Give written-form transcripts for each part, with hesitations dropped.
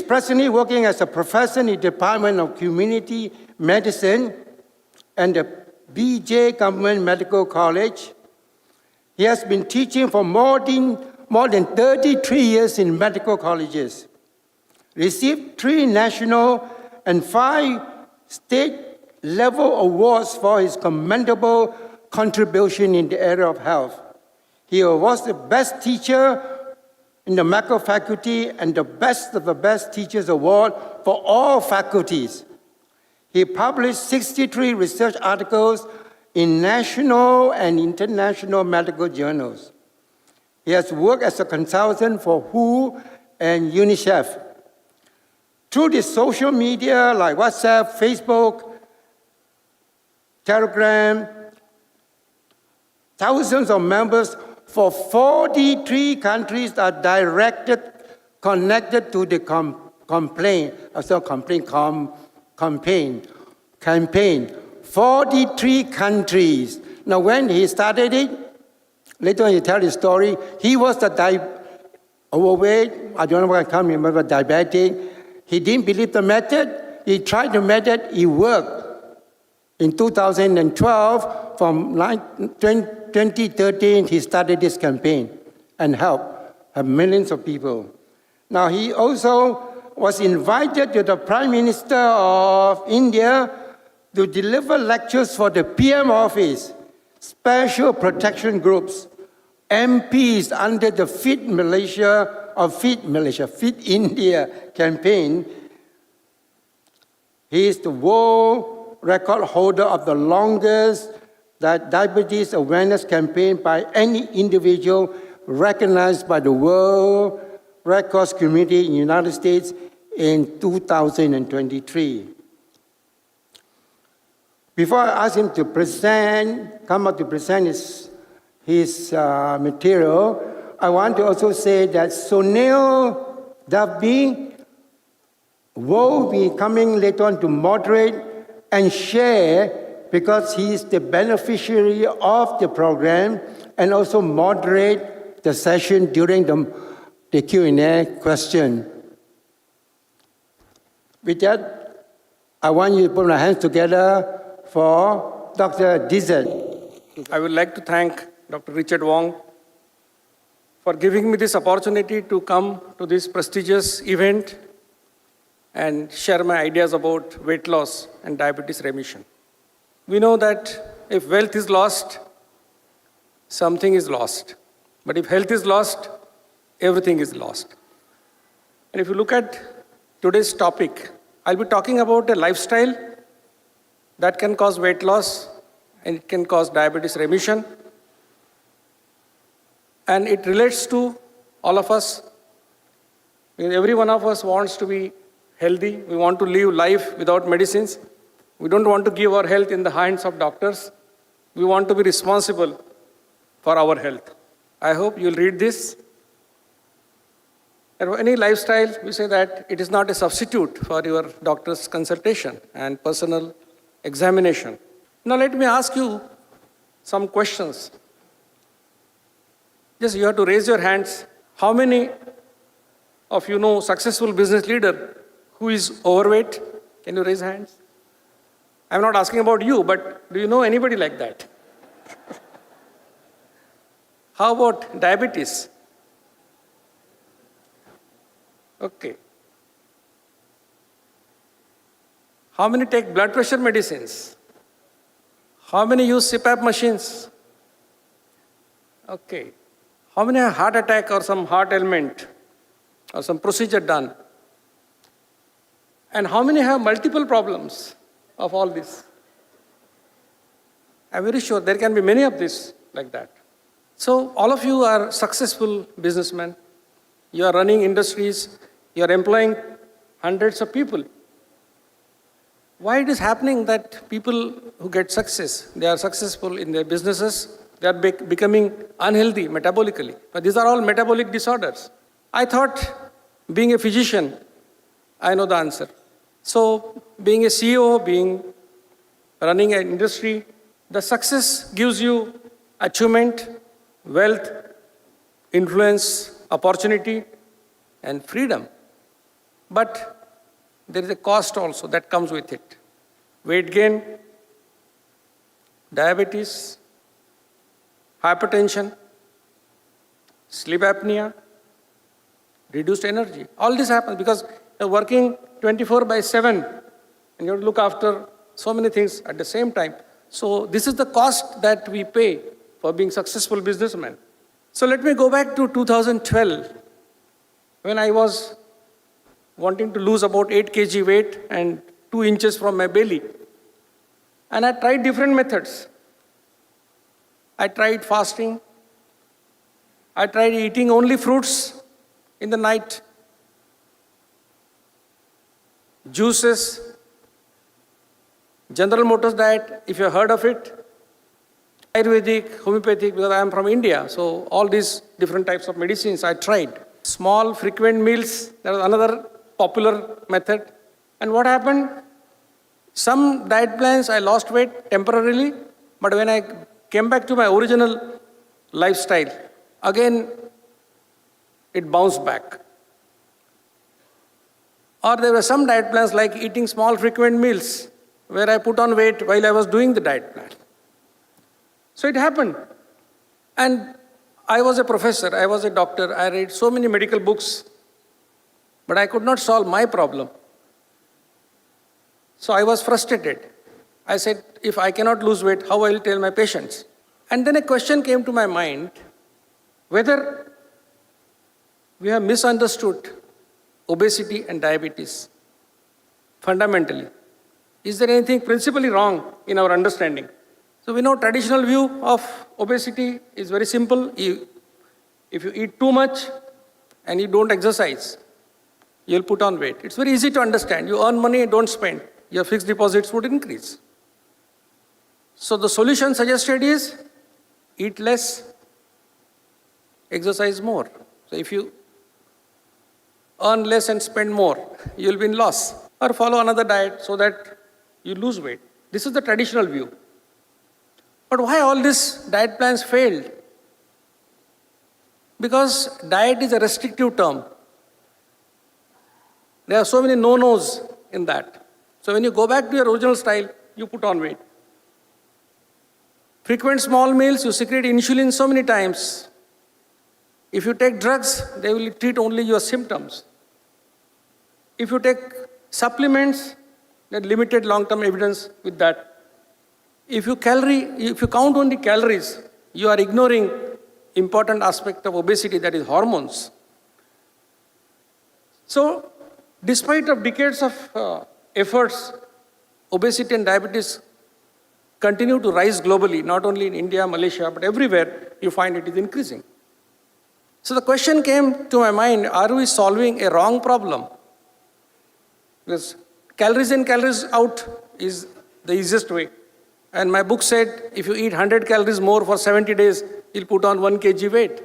presently working as a professor in the Department of Community Medicine and the BJ Government Medical College. He has been teaching for more than 33 years in medical colleges, received 3 national and 5 state-level awards for his commendable contribution in the area of health. He was the best teacher in the medical faculty and the Best of the Best Teachers Award for all faculties. He published 63 research articles in national and international medical journals. He has worked as a consultant for WHO and UNICEF. Through the social media like WhatsApp, Facebook, Telegram, thousands of members for 43 countries are connected to the campaign. 43 countries. Now, when he started it, later on he tell the story, he was overweight, I don't know what I can't remember, diabetic. He didn't believe the method. He tried the method, it worked. In 2012, from 2013, he started this campaign and helped millions of people. Now, he also was invited to the Prime Minister of India to deliver lectures for the PM office, special protection groups, MPs under the Fit India campaign. He is the world record holder of the longest diabetes awareness campaign by any individual recognized by the World Records Committee in the United States in 2023. Before I ask him to come up to present his material, I want to also say that Sunil Davbi will be coming later on to moderate and share because he is the beneficiary of the program and also moderate the session during the Q&A question. With that, I want you to put your hands together for Dr. Dixit. I would like to thank Dr. Richard Wong for giving me this opportunity to come to this prestigious event and share my ideas about weight loss and diabetes remission. We know that if wealth is lost, something is lost. But if health is lost, everything is lost. And if you look at today's topic, I'll be talking about a lifestyle that can cause weight loss and it can cause diabetes remission. And it relates to all of us. Every one of us wants to be healthy. We want to live life without medicines. We don't want to give our health in the hands of doctors. We want to be responsible for our health. I hope you'll read this. And for any lifestyle, we say that it is not a substitute for your doctor's consultation and personal examination. Now let me ask you some questions. Just you have to raise your hands. How many of you know successful business leader who is overweight? Can you raise hands? I'm not asking about you, but do you know anybody like that? How about diabetes? Okay. How many take blood pressure medicines? How many use CPAP machines? Okay. How many have heart attack or some heart ailment or some procedure done? And how many have multiple problems of all this? I'm very sure there can be many of this like that. So all of you are successful businessmen. You are running industries. You are employing hundreds of people. Why it is happening that people who get success, they are successful in their businesses, they are becoming unhealthy metabolically. But these are all metabolic disorders. I thought, being a physician, I know the answer. So being a CEO, running an industry, the success gives you achievement, wealth, influence, opportunity, and freedom. But there is a cost also that comes with it. Weight gain, diabetes, hypertension, sleep apnea, reduced energy. All this happens because you're working 24/7 and you have to look after so many things at the same time. So this is the cost that we pay for being successful businessmen. So let me go back to 2012 when I was wanting to lose about 8 kg weight and 2 inches from my belly. And I tried different methods. I tried fasting. I tried eating only fruits in the night, juices, General Motors diet, if you have heard of it, Ayurvedic, homeopathic, because I am from India, so all these different types of medicines I tried. Small, frequent meals, that was another popular method. And what happened? Some diet plans, I lost weight temporarily, but when I came back to my original lifestyle, again, it bounced back. Or there were some diet plans like eating small, frequent meals, where I put on weight while I was doing the diet plan. So it happened. And I was a professor, I was a doctor, I read so many medical books, but I could not solve my problem. So I was frustrated. I said, if I cannot lose weight, how I will tell my patients? And then a question came to my mind, whether we have misunderstood obesity and diabetes fundamentally. Is there anything principally wrong in our understanding? So we know traditional view of obesity is very simple. If you eat too much and you don't exercise, you'll put on weight. It's very easy to understand. You earn money and don't spend. Your fixed deposits would increase. So the solution suggested is eat less, exercise more. So if you earn less and spend more, you'll be in loss. Or follow another diet so that you lose weight. This is the traditional view. But why all these diet plans failed? Because diet is a restrictive term. There are so many no-nos in that. So when you go back to your original style, you put on weight. Frequent small meals, you secrete insulin so many times. If you take drugs, they will treat only your symptoms. If you take supplements, there's limited long-term evidence with that. If you count only calories, you are ignoring important aspect of obesity, that is hormones. So, despite of decades of efforts, obesity and diabetes continue to rise globally, not only in India, Malaysia, but everywhere you find it is increasing. So the question came to my mind, are we solving a wrong problem? Because calories in, calories out is the easiest way. And my book said, if you eat 100 calories more for 70 days, you'll put on 1 kg weight.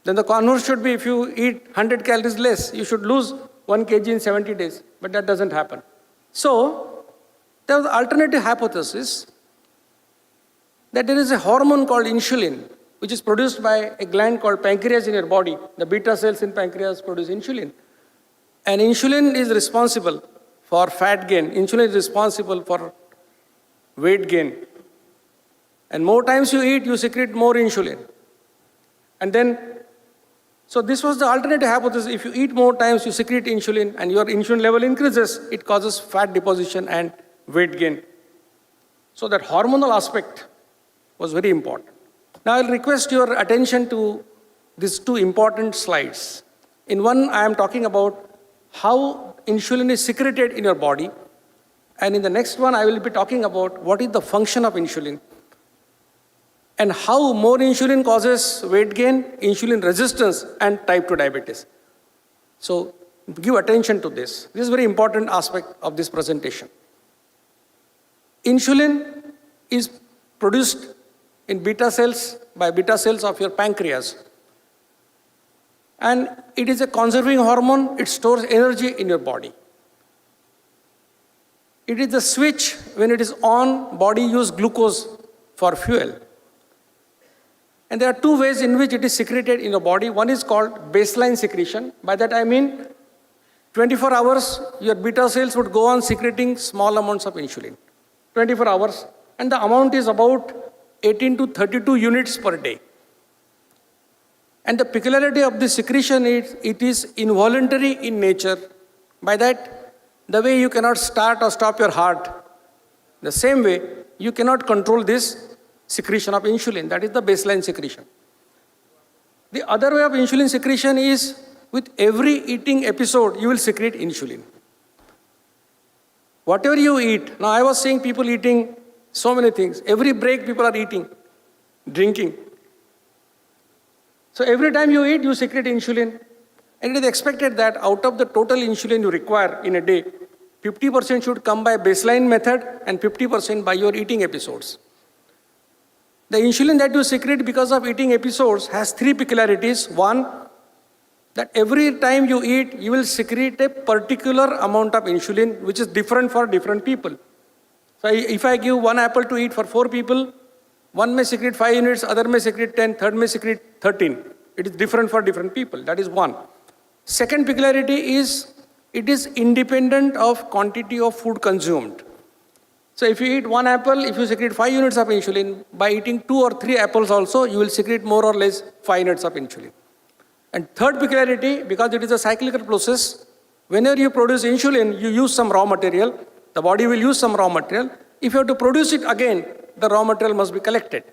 Then the converse should be, if you eat 100 calories less, you should lose 1 kg in 70 days. But that doesn't happen. So, there was an alternative hypothesis that there is a hormone called insulin, which is produced by a gland called pancreas in your body. The beta cells in pancreas produce insulin. And insulin is responsible for fat gain. Insulin is responsible for weight gain. And more times you eat, you secrete more insulin. And then, so this was the alternative hypothesis. If you eat more times, you secrete insulin and your insulin level increases, it causes fat deposition and weight gain. So that hormonal aspect was very important. Now I'll request your attention to these two important slides. In one, I am talking about how insulin is secreted in your body. And in the next one, I will be talking about what is the function of insulin and how more insulin causes weight gain, insulin resistance, and type 2 diabetes. So give attention to this. This is a very important aspect of this presentation. Insulin is produced in beta cells by beta cells of your pancreas. And it is a conserving hormone. It stores energy in your body. It is the switch. When it is on, body uses glucose for fuel. And there are two ways in which it is secreted in your body. One is called baseline secretion. By that I mean, 24 hours, your beta cells would go on secreting small amounts of insulin. 24 hours, and the amount is about 18 to 32 units per day. And the peculiarity of this secretion is it is involuntary in nature. By that, the way you cannot start or stop your heart, the same way you cannot control this secretion of insulin. That is the baseline secretion. The other way of insulin secretion is with every eating episode, you will secrete insulin. Whatever you eat, now I was saying people eating so many things. Every break people are eating, drinking. So every time you eat, you secrete insulin. And it is expected that out of the total insulin you require in a day, 50% should come by baseline method and 50% by your eating episodes. The insulin that you secrete because of eating episodes has three peculiarities. One, that every time you eat, you will secrete a particular amount of insulin, which is different for different people. So if I give one apple to eat for 4 people, one may secrete 5 units, other may secrete 10, third may secrete 13. It is different for different people. That is one. Second peculiarity is, it is independent of quantity of food consumed. So if you eat 1 apple, if you secrete 5 units of insulin, by eating 2 or 3 apples also, you will secrete more or less 5 units of insulin. And third peculiarity, because it is a cyclical process, whenever you produce insulin, you use some raw material. The body will use some raw material. If you have to produce it again, the raw material must be collected.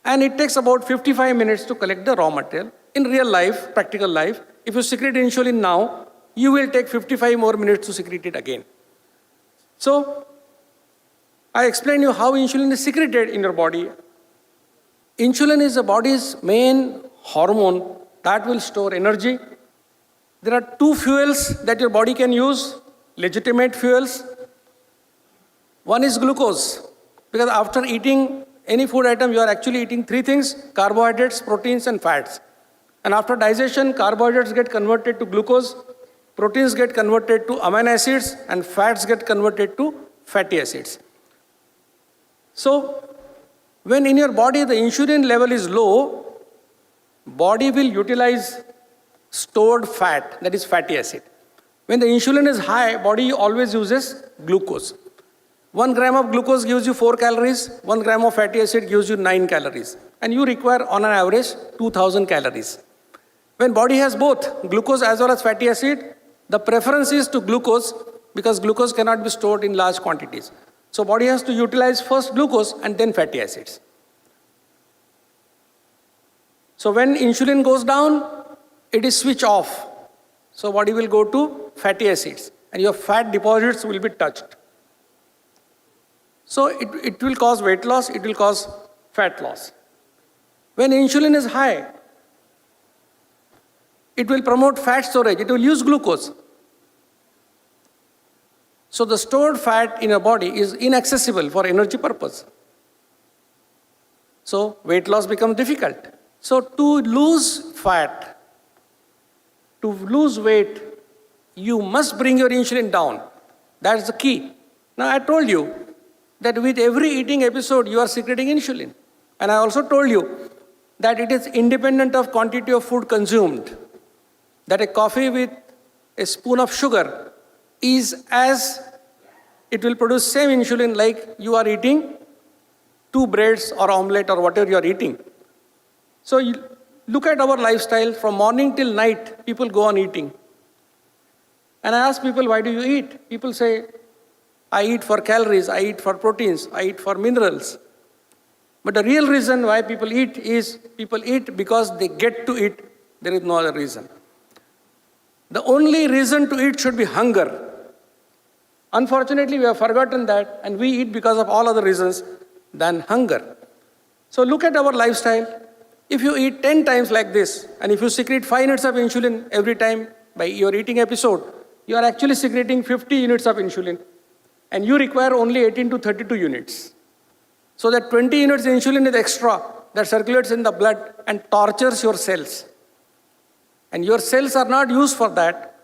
And it takes about 55 minutes to collect the raw material. In real life, practical life, if you secrete insulin now, you will take 55 more minutes to secrete it again. So, I explained you how insulin is secreted in your body. Insulin is the body's main hormone that will store energy. There are 2 fuels that your body can use, legitimate fuels. One is glucose, because after eating any food item, you are actually eating 3 things: carbohydrates, proteins, and fats. And after digestion, carbohydrates get converted to glucose, proteins get converted to amino acids, and fats get converted to fatty acids. So, when in your body the insulin level is low, body will utilize stored fat, that is fatty acid. When the insulin is high, body always uses glucose. 1 gram of glucose gives you 4 calories, 1 gram of fatty acid gives you 9 calories. And you require on an average 2000 calories. When body has both glucose as well as fatty acid, the preference is to glucose because glucose cannot be stored in large quantities. So body has to utilize first glucose and then fatty acids. So when insulin goes down, it is switch off. So body will go to fatty acids and your fat deposits will be touched. So it will cause weight loss, it will cause fat loss. When insulin is high, it will promote fat storage, it will use glucose. So the stored fat in your body is inaccessible for energy purpose. So weight loss becomes difficult. So to lose fat, to lose weight, you must bring your insulin down. That's the key. Now I told you that with every eating episode, you are secreting insulin. And I also told you that it is independent of quantity of food consumed. That a coffee with a spoon of sugar is as, it will produce same insulin like you are eating 2 breads or omelette or whatever you are eating. So you look at our lifestyle, from morning till night, people go on eating. And I ask people, why do you eat? People say, I eat for calories, I eat for proteins, I eat for minerals. But the real reason why people eat is, people eat because they get to eat. There is no other reason. The only reason to eat should be hunger. Unfortunately, we have forgotten that and we eat because of all other reasons than hunger. So look at our lifestyle. If you eat 10 times like this, and if you secrete 5 units of insulin every time by your eating episode, you are actually secreting 50 units of insulin. And you require only 18 to 32 units. So that 20 units insulin is extra that circulates in the blood and tortures your cells. And your cells are not used for that,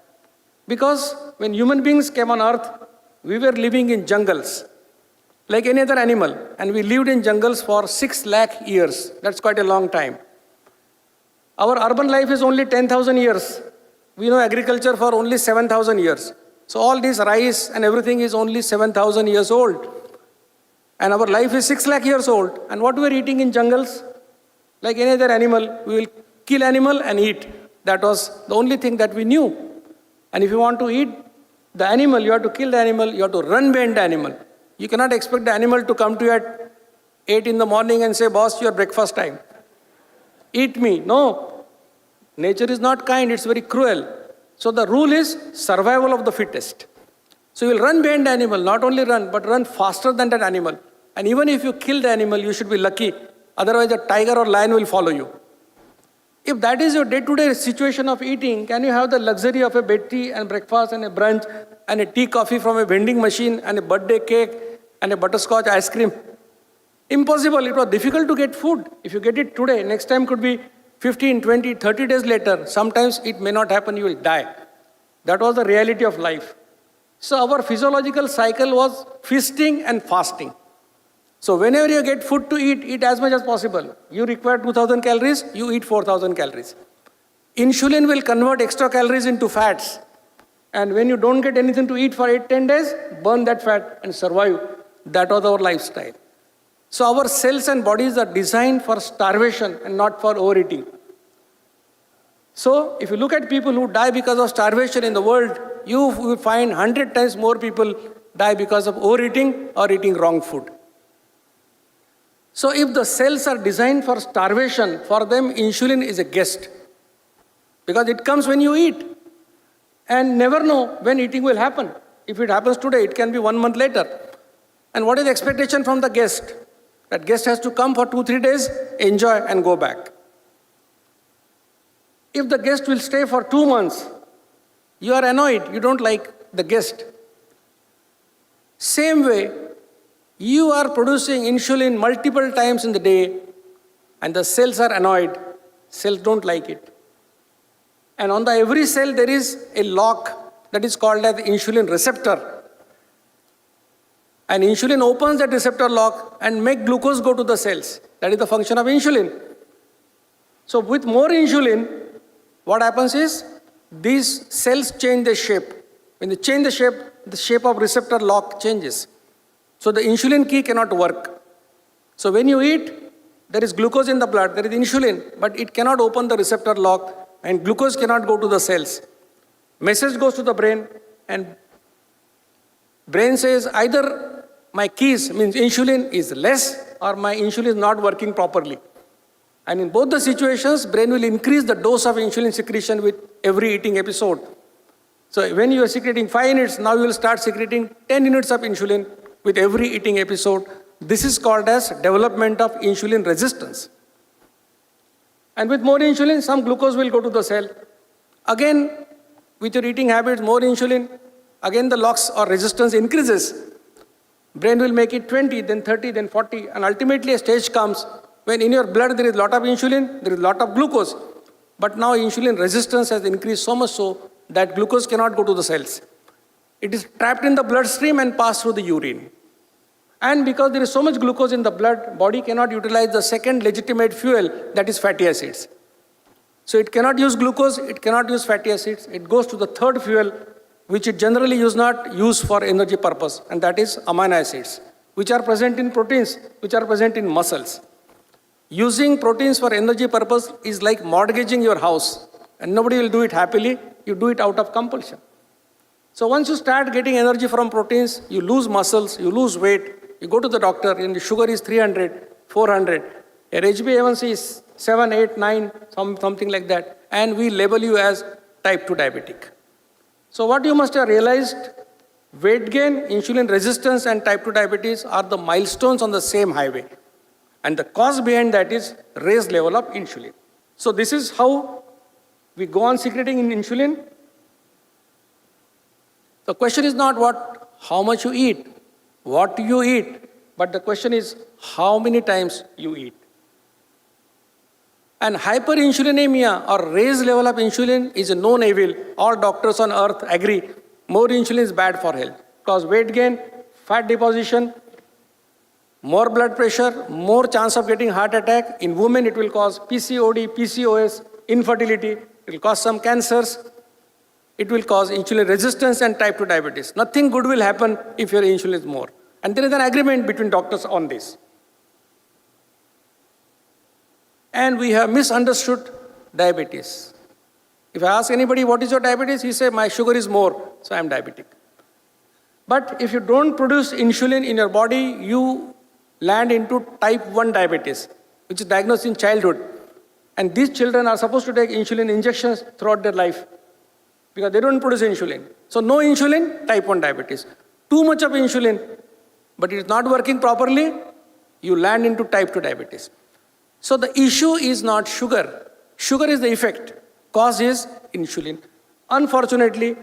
because when human beings came on earth, we were living in jungles like any other animal, and we lived in jungles for 6 lakh years. That's quite a long time. Our urban life is only 10,000 years. We know agriculture for only 7,000 years. So all this rice and everything is only 7,000 years old. And our life is 6 lakh years old. And what we are eating in jungles? Like any other animal, we will kill animal and eat. That was the only thing that we knew. And if you want to eat the animal, you have to kill the animal, you have to run behind the animal. You cannot expect the animal to come to you at 8 in the morning and say, boss, your breakfast time. Eat me. No. Nature is not kind, it's very cruel. So the rule is survival of the fittest. So you will run behind the animal, not only run, but run faster than that animal. And even if you kill the animal, you should be lucky. Otherwise, a tiger or lion will follow you. If that is your day-to-day situation of eating, can you have the luxury of a bed tea and breakfast and a brunch and a tea coffee from a vending machine and a birthday cake and a butterscotch ice cream? Impossible. It was difficult to get food. If you get it today, next time could be 15, 20, 30 days later. Sometimes it may not happen, you will die. That was the reality of life. So our physiological cycle was feasting and fasting. So whenever you get food to eat as much as possible. You require 2,000 calories, you eat 4,000 calories. Insulin will convert extra calories into fats. And when you don't get anything to eat for 8-10 days, burn that fat and survive. That was our lifestyle. So our cells and bodies are designed for starvation and not for overeating. So if you look at people who die because of starvation in the world, you will find 100 times more people die because of overeating or eating wrong food. So if the cells are designed for starvation, for them insulin is a guest. Because it comes when you eat. And never know when eating will happen. If it happens today, it can be 1 month later. And what is the expectation from the guest? That guest has to come for 2-3 days, enjoy and go back. If the guest will stay for 2 months, you are annoyed, you don't like the guest. Same way, you are producing insulin multiple times in the day and the cells are annoyed, cells don't like it. And on the every cell there is a lock that is called as the insulin receptor. And insulin opens that receptor lock and make glucose go to the cells. That is the function of insulin. So with more insulin, what happens is these cells change their shape. When they change the shape of receptor lock changes. So the insulin key cannot work. So when you eat, there is glucose in the blood, there is insulin, but it cannot open the receptor lock and glucose cannot go to the cells. Message goes to the brain and brain says either my keys means insulin is less or my insulin is not working properly. And in both the situations, brain will increase the dose of insulin secretion with every eating episode. So when you are secreting 5 units, now you will start secreting 10 units of insulin with every eating episode. This is called as development of insulin resistance. And with more insulin, some glucose will go to the cell. Again, with your eating habits, more insulin, again the locks or resistance increases. Brain will make it 20, then 30, then 40, and ultimately a stage comes when in your blood there is a lot of insulin, there is a lot of glucose. But now insulin resistance has increased so much so that glucose cannot go to the cells. It is trapped in the bloodstream and passed through the urine. And because there is so much glucose in the blood, body cannot utilize the second legitimate fuel, that is fatty acids. So it cannot use glucose, it cannot use fatty acids. It goes to the third fuel, which it generally not use for energy purpose, and that is amino acids, which are present in proteins, which are present in muscles. Using proteins for energy purpose is like mortgaging your house, and nobody will do it happily, you do it out of compulsion. So once you start getting energy from proteins, you lose muscles, you lose weight, you go to the doctor and the sugar is 300, 400, your HbA1c is 7, 8, 9, something like that, and we label you as type 2 diabetic. So what you must have realized, weight gain, insulin resistance and type 2 diabetes are the milestones on the same highway. And the cause behind that is raised level of insulin. So this is how we go on secreting in insulin. The question is not how much you eat, what you eat, but the question is how many times you eat. And hyperinsulinemia or raised level of insulin is a known evil. All doctors on earth agree more insulin is bad for health. Because weight gain, fat deposition, more blood pressure, more chance of getting heart attack. In women it will cause PCOD, PCOS, infertility, it will cause some cancers. it will cause insulin resistance and type 2 diabetes. Nothing good will happen if your insulin is more. And there is an agreement between doctors on this. And we have misunderstood diabetes. If I ask anybody, what is your diabetes? He says, my sugar is more, so I am diabetic. But if you don't produce insulin in your body, you land into type 1 diabetes, which is diagnosed in childhood. And these children are supposed to take insulin injections throughout their life because they don't produce insulin. So no insulin, type 1 diabetes. Too much of insulin, but it is not working properly, you land into type 2 diabetes. So the issue is not sugar. Sugar is the effect. Cause is insulin. Unfortunately,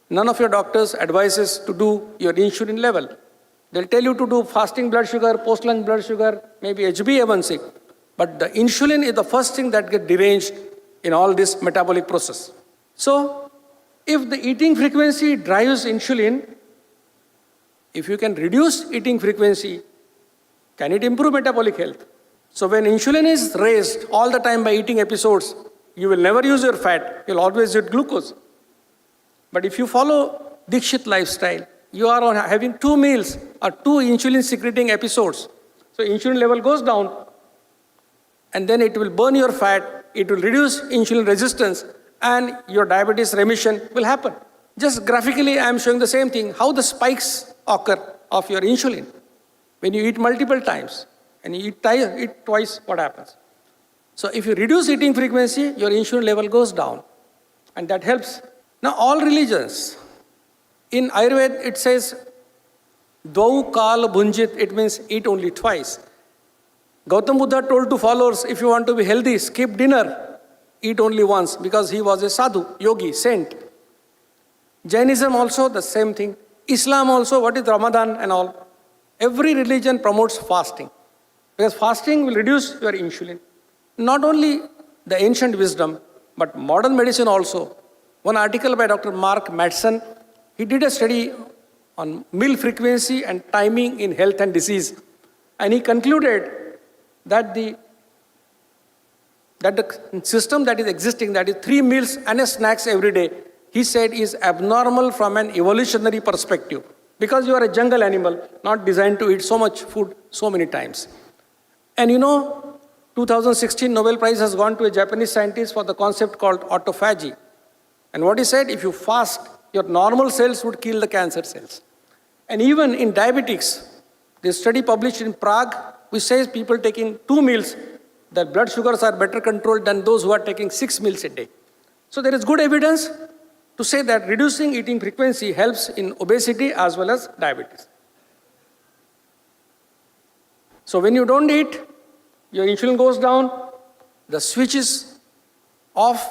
none of your doctors advises to do your insulin level. They'll tell you to do fasting blood sugar, post-lunch blood sugar, maybe HbA1c. But the insulin is the first thing that gets deranged in all this metabolic process. So, if the eating frequency drives insulin, if you can reduce eating frequency, can it improve metabolic health? So when insulin is raised all the time by eating episodes, you will never use your fat, you'll always eat glucose. But if you follow Dixit Lifestyle, you are on having 2 meals or 2 insulin secreting episodes. So insulin level goes down, and then it will burn your fat, it will reduce insulin resistance, and your diabetes remission will happen. Just graphically, I am showing the same thing, how the spikes occur of your insulin. When you eat multiple times, and you eat twice, what happens? So if you reduce eating frequency, your insulin level goes down, and that helps. Now all religions, in Ayurveda it says, Dvau kal bhunjit, it means eat only twice. Gautam Buddha told to followers, if you want to be healthy, skip dinner, eat only once, because he was a sadhu, yogi, saint. Jainism also the same thing. Islam also, what is Ramadan and all? Every religion promotes fasting, because fasting will reduce your insulin. Not only the ancient wisdom, but modern medicine also. One article by Dr. Mark Madsen, he did a study on meal frequency and timing in health and disease. And he concluded that the system that is existing, that is 3 meals and a snacks every day, he said is abnormal from an evolutionary perspective. Because you are a jungle animal, not designed to eat so much food so many times. And 2016 Nobel Prize has gone to a Japanese scientist for the concept called autophagy. And what he said, if you fast, your normal cells would kill the cancer cells. And even in diabetics, this study published in Prague, which says people taking 2 meals, their blood sugars are better controlled than those who are taking 6 meals a day. So there is good evidence to say that reducing eating frequency helps in obesity as well as diabetes. So when you don't eat, your insulin goes down, the switch is off,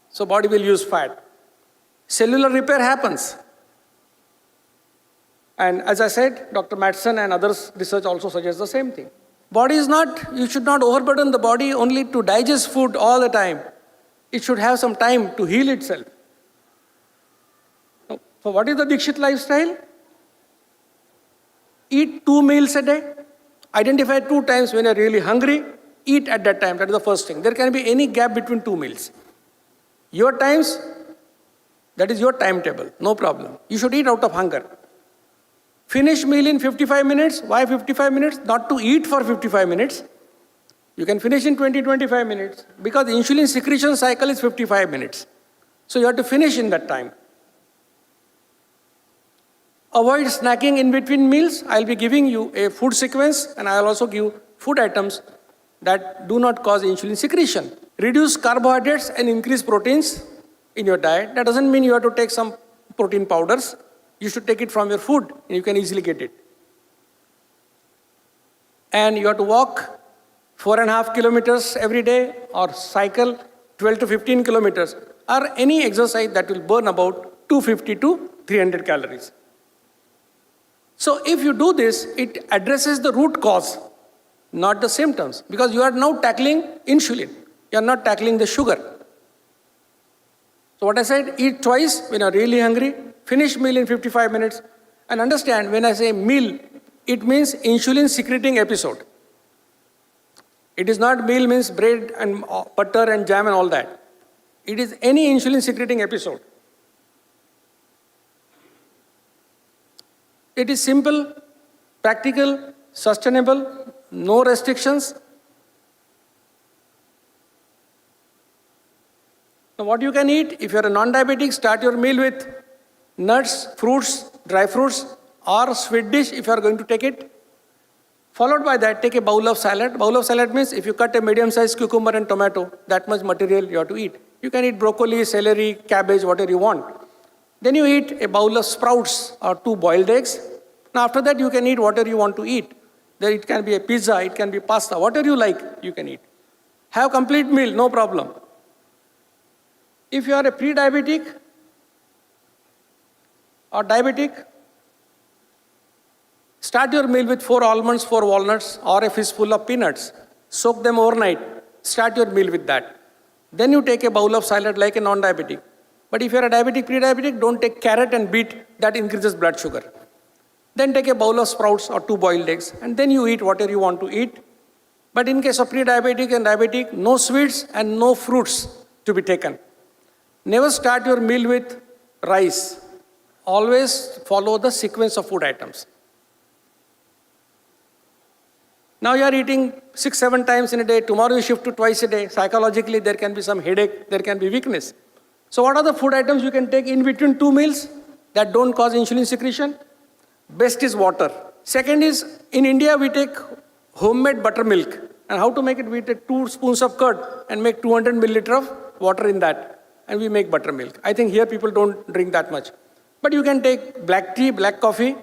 so body will use fat. Cellular repair happens. And as I said, Dr. Madsen and others' research also suggests the same thing. Body is not, you should not overburden the body only to digest food all the time. It should have some time to heal itself. So what is the Dixit lifestyle? Eat 2 meals a day. Identify 2 times when you're really hungry. Eat at that time. That is the first thing. There can be any gap between 2 meals. Your times, that is your timetable. No problem. You should eat out of hunger. Finish meal in 55 minutes. Why 55 minutes? Not to eat for 55 minutes. You can finish in 20-25 minutes. Because the insulin secretion cycle is 55 minutes. So you have to finish in that time. Avoid snacking in between meals. I'll be giving you a food sequence, and I'll also give food items that do not cause insulin secretion. Reduce carbohydrates and increase proteins in your diet. That doesn't mean you have to take some protein powders. You should take it from your food, and you can easily get it. And you have to walk 4.5 kilometers every day, or cycle 12 to 15 kilometers, or any exercise that will burn about 250 to 300 calories. So if you do this, it addresses the root cause, not the symptoms, because you are now tackling insulin. You are not tackling the sugar. So what I said, eat twice when you are really hungry, finish meal in 55 minutes, and understand when I say meal, it means insulin secreting episode. It is not meal means bread and butter and jam and all that. It is any insulin secreting episode. It is simple, practical, sustainable, no restrictions. Now what you can eat, if you're a non-diabetic, start your meal with nuts, fruits, dry fruits, or sweet dish if you are going to take it. Followed by that, take a bowl of salad. Bowl of salad means if you cut a medium-sized cucumber and tomato, that much material you have to eat. You can eat broccoli, celery, cabbage, whatever you want. Then you eat a bowl of sprouts or 2 boiled eggs. Now after that, you can eat whatever you want to eat. Then it can be a pizza, it can be pasta, whatever you like, you can eat. Have complete meal, no problem. If you are a pre-diabetic or diabetic, start your meal with 4 almonds, 4 walnuts, or a fistful of peanuts. Soak them overnight. Start your meal with that. Then you take a bowl of salad like a non-diabetic. But if you are a diabetic, pre-diabetic, don't take carrot and beet. That increases blood sugar. Then take a bowl of sprouts or 2 boiled eggs, and then you eat whatever you want to eat. But in case of pre-diabetic and diabetic, no sweets and no fruits to be taken. Never start your meal with rice. Always follow the sequence of food items. Now you are eating 6-7 times in a day. Tomorrow you shift to twice a day. Psychologically, there can be some headache, there can be weakness. So what are the food items you can take in between 2 meals that don't cause insulin secretion? Best is water. Second is, in India we take homemade buttermilk. And how to make it? We take 2 spoons of curd and make 200 milliliter of water in that. And we make buttermilk. I think here people don't drink that much. But you can take black tea, black coffee,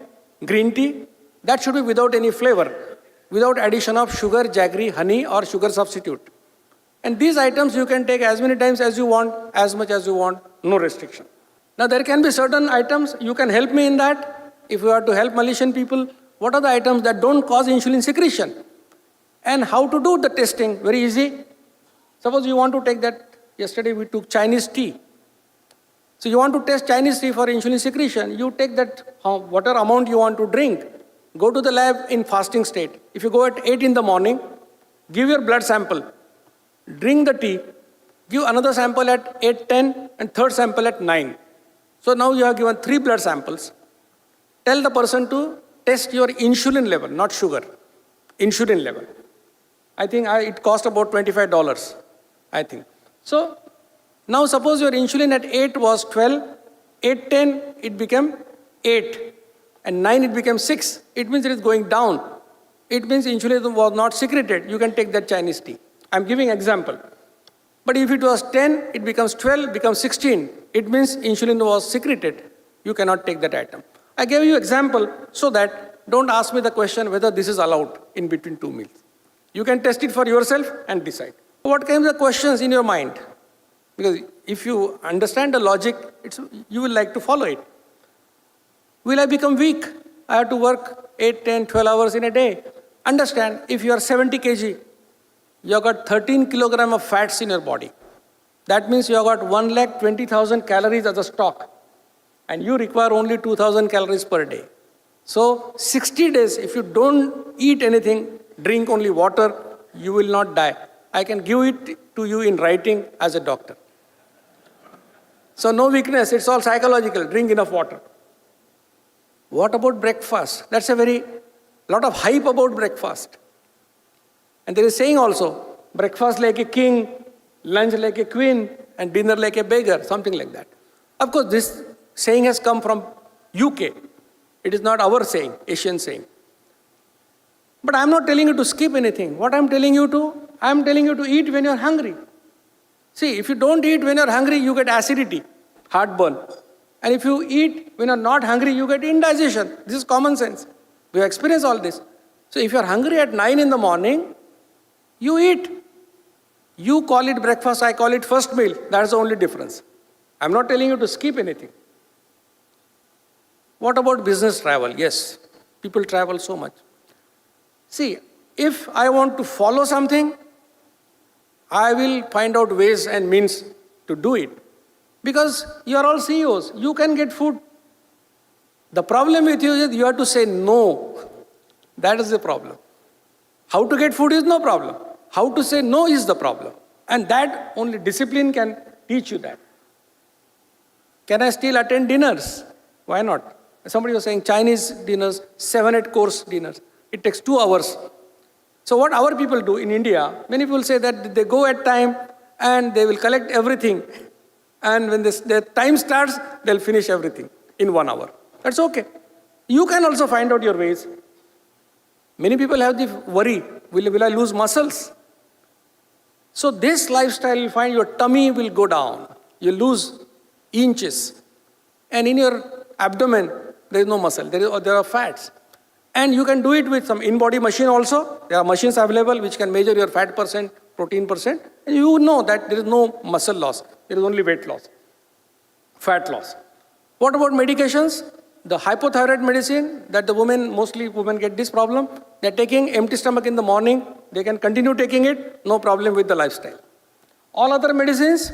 green tea. That should be without any flavor, without addition of sugar, jaggery, honey, or sugar substitute. And these items you can take as many times as you want, as much as you want, no restriction. Now there can be certain items, you can help me in that. If you are to help Malaysian people, what are the items that don't cause insulin secretion? And how to do the testing? Very easy. Suppose you want to take that, yesterday we took Chinese tea. So you want to test Chinese tea for insulin secretion, you take that, whatever amount you want to drink, go to the lab in fasting state. If you go at 8 in the morning, give your blood sample, drink the tea, give another sample at 8:10 and third sample at 9. So now you have given 3 blood samples. Tell the person to test your insulin level, not sugar, insulin level. I think it cost about $25, I think. So now suppose your insulin at 8 was 12, 8:10 it became 8, and 9 it became 6. It means it is going down. It means insulin was not secreted. You can take that Chinese tea. I'm giving example. But if it was 10, it becomes 12, becomes 16. It means insulin was secreted. You cannot take that item. I gave you example so that don't ask me the question whether this is allowed in between 2 meals. You can test it for yourself and decide. What kinds of questions in your mind? Because if you understand the logic, you will like to follow it. Will I become weak? I have to work 8, 10, 12 hours in a day. Understand, if you are 70 kg, you have got 13 kilogram of fats in your body. That means you have got 1,20,000 calories as a stock. And you require only 2,000 calories per day. So 60 days, if you don't eat anything, drink only water, you will not die. I can give it to you in writing as a doctor. So no weakness, it's all psychological. Drink enough water. What about breakfast? That's a lot of hype about breakfast. And there is saying also, breakfast like a king, lunch like a queen, and dinner like a beggar, something like that. Of course, this saying has come from UK. It is not our saying, Asian saying. But I'm not telling you to skip anything. What I'm telling you to eat when you're hungry. See, if you don't eat when you're hungry, you get acidity, heartburn. And if you eat when you're not hungry, you get indigestion. This is common sense. We have experienced all this. So if you're hungry at 9 in the morning, you eat. You call it breakfast, I call it first meal. That's the only difference. I'm not telling you to skip anything. What about business travel? Yes, people travel so much. See, if I want to follow something, I will find out ways and means to do it. Because you are all CEOs, you can get food. The problem with you is you have to say no. That is the problem. How to get food is no problem. How to say no is the problem. And that only discipline can teach you that. Can I still attend dinners? Why not? Somebody was saying Chinese dinners, 7-8 course dinners. It takes 2 hours. So what our people do in India, many people say that they go at time and they will collect everything. And when their time starts, they'll finish everything in 1 hour. That's okay. You can also find out your ways. Many people have the worry, will I lose muscles? So this lifestyle, you find your tummy will go down. You lose inches. And in your abdomen, there is no muscle. There are fats. And you can do it with some in-body machine also. There are machines available which can measure your fat percent, protein percent. And you know that there is no muscle loss. There is only weight loss, fat loss. What about medications? The hypothyroid medicine that mostly women get this problem. They're taking empty stomach in the morning. They can continue taking it, no problem with the lifestyle. All other medicines,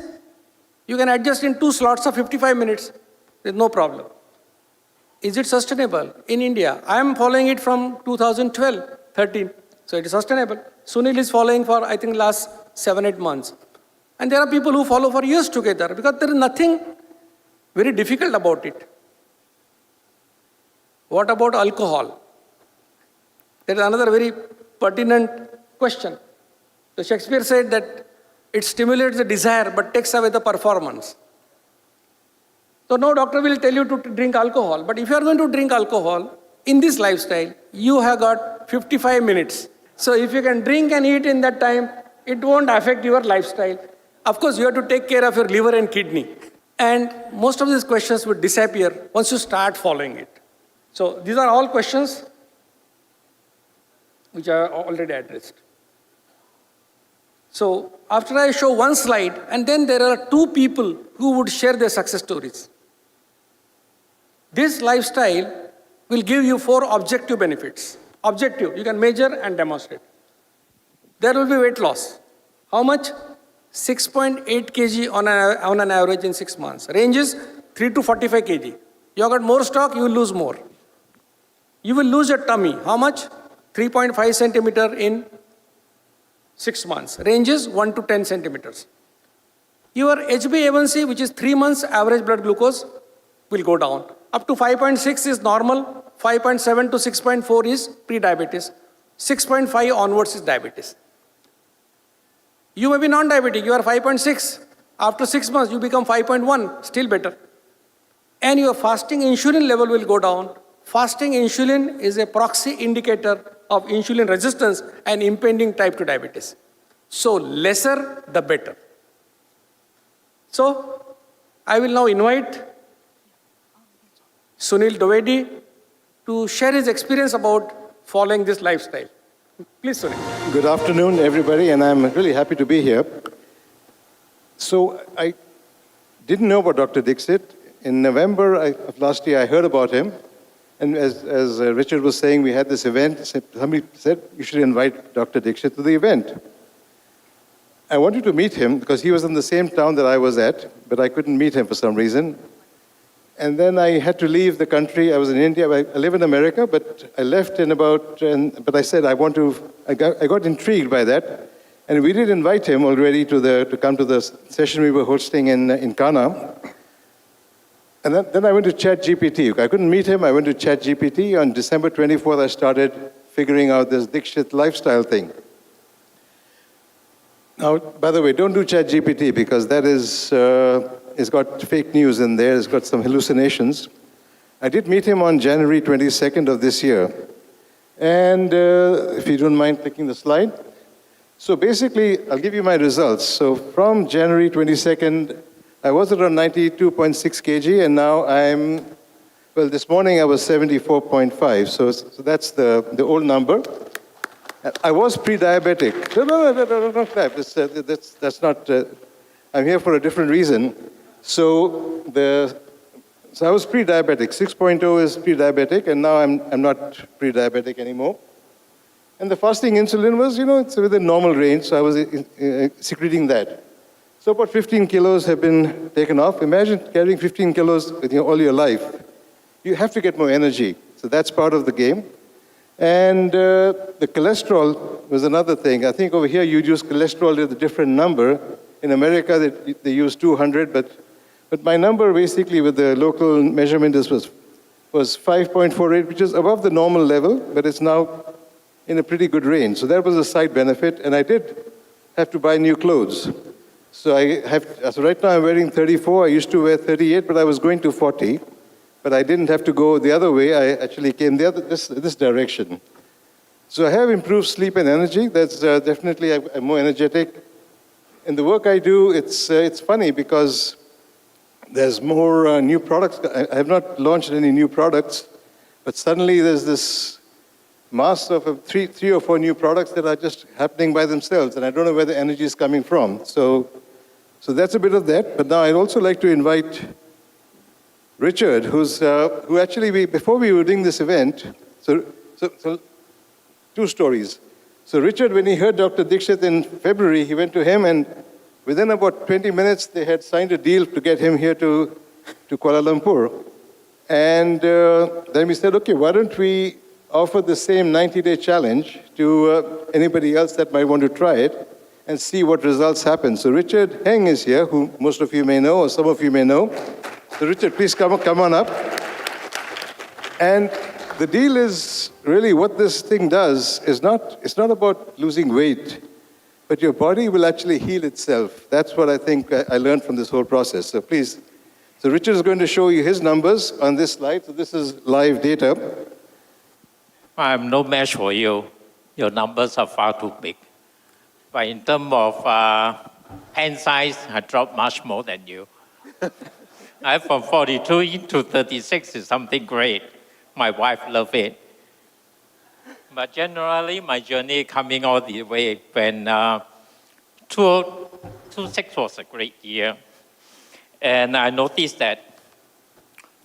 you can adjust in 2 slots of 55 minutes. There's no problem. Is it sustainable? In India, I am following it from 2012-13. So it is sustainable. Sunil is following for, I think, last 7-8 months. And there are people who follow for years together because there is nothing very difficult about it. What about alcohol? There is another very pertinent question. So Shakespeare said that it stimulates the desire but takes away the performance. So no doctor will tell you to drink alcohol. But if you are going to drink alcohol in this lifestyle, you have got 55 minutes. So if you can drink and eat in that time, it won't affect your lifestyle. Of course, you have to take care of your liver and kidney. And most of these questions would disappear once you start following it. So these are all questions which are already addressed. So after I show one slide, and then there are 2 people who would share their success stories. This lifestyle will give you 4 objective benefits. Objective, you can measure and demonstrate. There will be weight loss. How much? 6.8 kg on an average in 6 months. Range is 3 to 45 kg. You have got more stock, you will lose more. You will lose your tummy. How much? 3.5 centimeter in 6 months. Range is 1 to 10 centimeters. Your HbA1c, which is 3 months average blood glucose, will go down. Up to 5.6 is normal. 5.7 to 6.4 is pre-diabetes. 6.5 onwards is diabetes. You may be non-diabetic. You are 5.6. After 6 months, you become 5.1. Still better. And your fasting insulin level will go down. Fasting insulin is a proxy indicator of insulin resistance and impending type 2 diabetes. So lesser, the better. So I will now invite Sunil Dwivedi to share his experience about following this lifestyle. Please, Sunil. Good afternoon, everybody, and I'm really happy to be here. So I didn't know about Dr. Dixit. In November of last year, I heard about him. And as Richard was saying, we had this event. Somebody said, you should invite Dr. Dixit to the event. I wanted to meet him because he was in the same town that I was at, but I couldn't meet him for some reason. And then I had to leave the country. I was in India. I live in America, but I left but I said, I got intrigued by that. And we did invite him already to come to the session we were hosting in Ghana. And then I went to ChatGPT. I couldn't meet him. I went to ChatGPT. On December 24th, I started figuring out this Dixit Lifestyle thing. Now, by the way, don't do ChatGPT because that it's got fake news in there. It's got some hallucinations. I did meet him on January 22nd of this year. And if you don't mind clicking the slide. So basically, I'll give you my results. So from January 22nd, I was around 92.6 kg, and now this morning I was 74.5, so that's the old number. I was pre-diabetic. No, clap. That's not, I'm here for a different reason. So I was pre-diabetic. 6.0 is pre-diabetic, and now I'm not pre-diabetic anymore. And the fasting insulin was, it's within normal range, so I was secreting that. So about 15 kilos have been taken off. Imagine carrying 15 kilos all your life. You have to get more energy. So that's part of the game. And the cholesterol was another thing. I think over here you use cholesterol with a different number. In America they use 200, but my number basically with the local measurement was was 5.48, which is above the normal level, but it's now in a pretty good range. So that was a side benefit, and I did have to buy new clothes. So right now I'm wearing 34. I used to wear 38, but I was going to 40. But I didn't have to go the other way. I actually came this direction. So I have improved sleep and energy. That's definitely, I'm more energetic. In the work I do, it's funny because there's more new products. I have not launched any new products, but suddenly there's this mass of three or four new products that are just happening by themselves, and I don't know where the energy is coming from. So that's a bit of that. But now I'd also like to invite Richard, who actually, before we were doing this event, so two stories. So Richard, when he heard Dr. Dixit in February, he went to him, and within about 20 minutes, they had signed a deal to get him here to Kuala Lumpur. And then we said, okay, why don't we offer the same 90-day challenge to anybody else that might want to try it and see what results happen. So Richard Heng is here, who most of you may know, or some of you may know. So Richard, please come on up. And the deal is really what this thing does is it's not about losing weight, but your body will actually heal itself. That's what I think I learned from this whole process. So please, so Richard is going to show you his numbers on this slide. So this is live data. I'm no match for you. Your numbers are far too big. But in terms of hand size, I dropped much more than you. I from 42 to 36 is something great. My wife loves it. But generally, my journey coming all the way when 2006 was a great year. And I noticed that